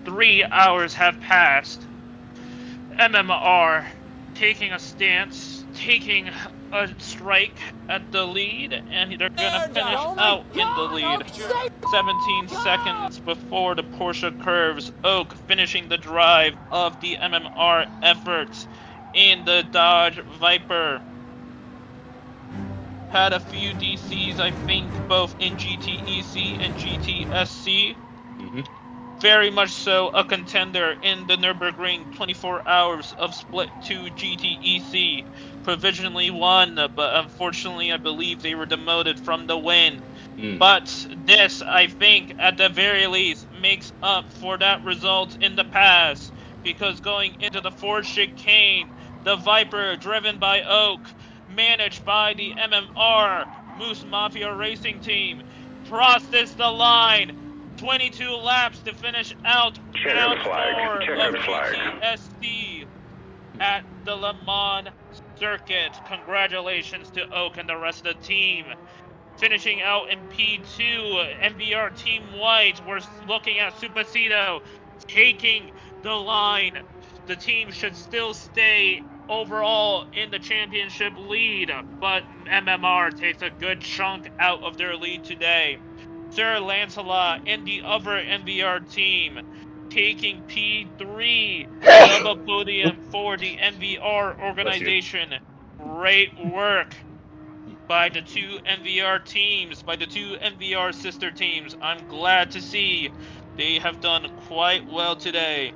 3 hours have passed. MMR taking a stance, taking a strike at the lead, and they're gonna finish out in the lead. 17 seconds before the Porsche curves. Oak finishing the drive of the MMR efforts in the Dodge Viper. Had a few DCs, I think, both in GTEC and GTSC. Very much so a contender in the Nürburgring 24 hours of Split 2 GTEC. Provisionally won, but unfortunately I believe they were demoted from the win. But this, I think, at the very least, makes up for that result in the past. Because going into the fourth chicane, the Viper, driven by Oak, managed by the MMR, Moose Mafia Racing Team, crosses the line. 22 laps to finish out round 4 of GTSC at the Le Mans circuit. Congratulations to Oak and the rest of the team. Finishing out in P2, MBR Team White. We're looking at Supacito taking the line. The team should still stay overall in the championship lead, but MMR takes a good chunk out of their lead today. Sir Lancelot and the other MVR team taking P3, double podium for the MVR organization. Great work by the two MVR teams, by the two MVR sister teams. I'm glad to see they have done quite well today.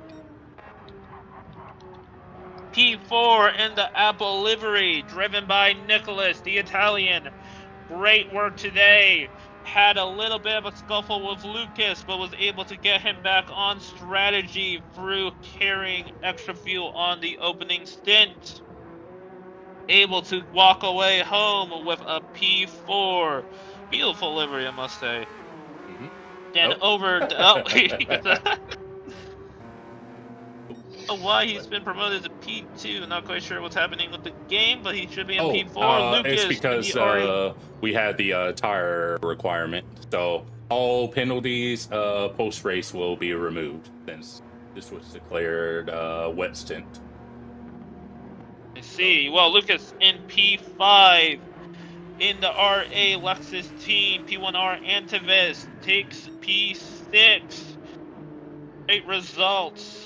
P4 in the Apple livery, driven by Nicholas, the Italian. Great work today. Had a little bit of a scuffle with Lucas, but was able to get him back on strategy through carrying extra fuel on the opening stint. Able to walk away home with a P4. Beautiful livery, I must say. Then over to... why he's been promoted to P2. Not quite sure what's happening with the game, but he should be in P4. Lucas, it's because we had the tire requirement. So all penalties post-race will be removed since this was declared wet stint. I see. Well, Lucas in P5 in the RA Lexus team. P1R Antivis takes P6. Great results.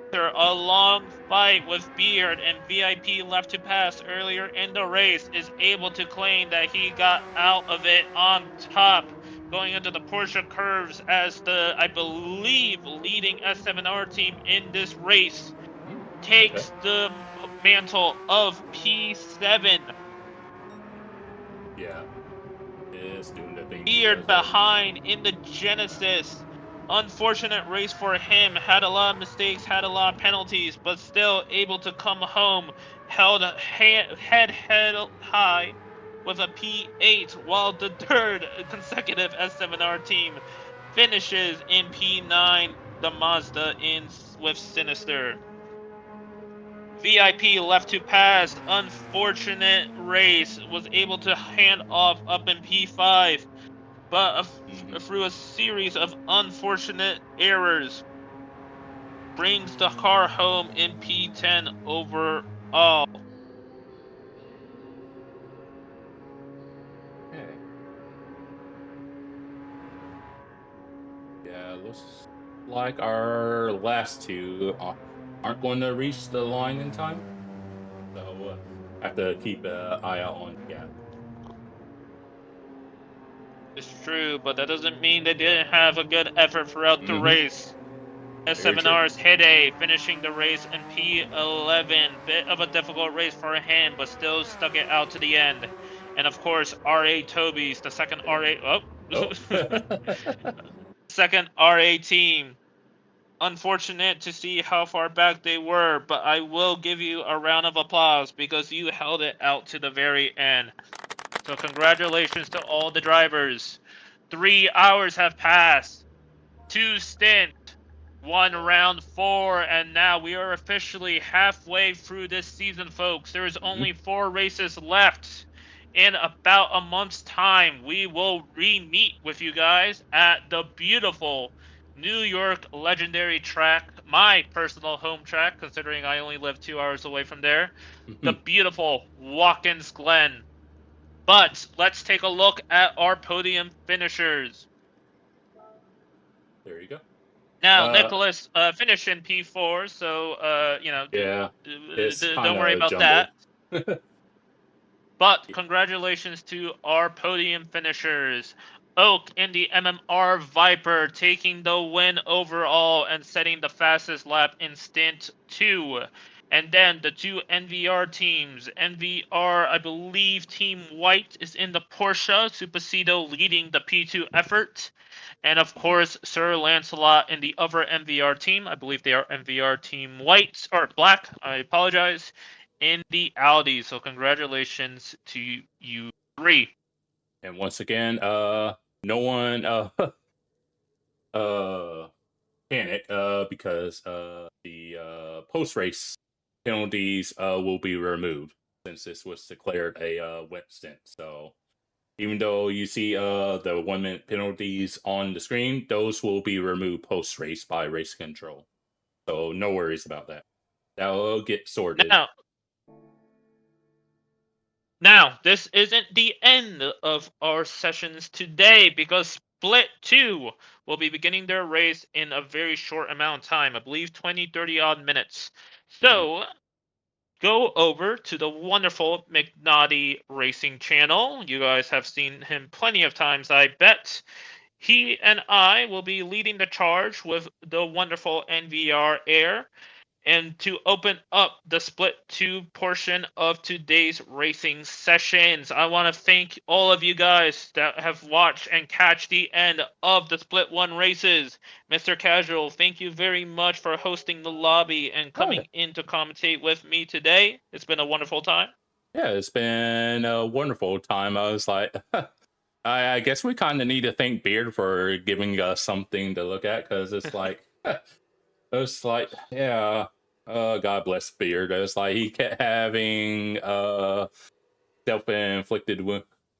After a long fight with Beard and VIP left to pass earlier in the race, is able to claim that he got out of it on top. going into the Porsche curves as the, I believe, leading S7R team in this race takes the mantle of P7. Yeah. It's doing the thing. Beard behind in the Genesis. Unfortunate race for him. Had a lot of mistakes, had a lot of penalties, but still able to come home. Held head high with a P8, while the third consecutive S7R team finishes in P9. The Mazda in with Sinister. VIP left to pass. Unfortunate race. Was able to hand off up in P5. But through a series of unfortunate errors, brings the car home in P10 overall. Okay. Yeah, looks like our last two aren't going to reach the line in time. So have to keep an eye out on the gap. It's true, but that doesn't mean they didn't have a good effort throughout the race. S7R's Hide finishing the race in P11. Bit of a difficult race for him, but still stuck it out to the end. And of course, RA Toby's the second RA. Second RA team. Unfortunate to see how far back they were, but I will give you a round of applause because you held it out to the very end. So congratulations to all the drivers. 3 hours have passed. 2 stint. 1 round 4, and now we are officially halfway through this season, folks. There is only 4 races left. In about a month's time, we will re-meet with you guys at the beautiful New York legendary track, my personal home track, considering I only live 2 hours away from there, the beautiful Watkins Glen. But let's take a look at our podium finishers. There you go. Now, Nicholas finished in P4, so, you know, yeah, don't worry about jumbled. that. But congratulations to our podium finishers. Oak in the MMR Viper taking the win overall and setting the fastest lap in Stint 2. And then the 2 NVR teams. NVR, I believe Team White is in the Porsche. Supasido leading the P2 effort. And of course, Sir Lancelot in the other MVR team. I believe they are MVR Team White, or Black, I apologize, in the Audi. So congratulations to you 3. And once again, no one panic because the post-race penalties will be removed since this was declared a wet stint. So even though you see the 1 minute penalties on the screen, those will be removed post-race by race control. So no worries about that. That will get sorted. Now, this isn't the end of our sessions today because Split 2 will be beginning their race in a very short amount of time. I believe 20, 30 odd minutes. So go over to the wonderful McNaughty Racing channel. You guys have seen him plenty of times, I bet. He and I will be leading the charge with the wonderful NVR Air. And to open up the Split 2 portion of today's racing sessions, I want to thank all of you guys that have watched and catch the end of the Split 1 races. Mr. Casual, thank you very much for hosting the lobby and coming in to commentate with me today. It's been a wonderful time. Yeah, it's been a wonderful time. I was like, I guess we kind of need to thank Beard for giving us something to look at, because it's like, it's like, yeah. God bless Beard. It's like he kept having self-inflicted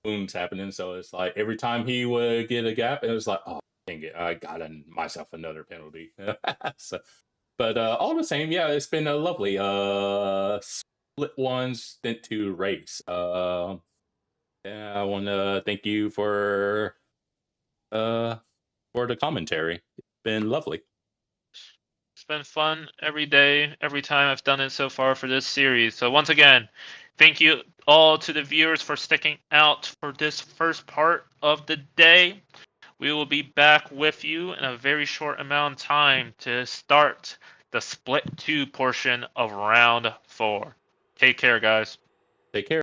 wounds happening. So it's like every time he would get a gap, it was like, oh, dang it, I got myself another penalty. So, but all the same, yeah, it's been a lovely Split 1 Stint 2 race. Yeah, I want to thank you for the commentary. It's been lovely. It's been fun every day, every time I've done it so far for this series. So once again, thank you all to the viewers for sticking out for this first part of the day. We will be back with you in a very short amount of time to start the split 2 portion of round 4. Take care, guys. Take care.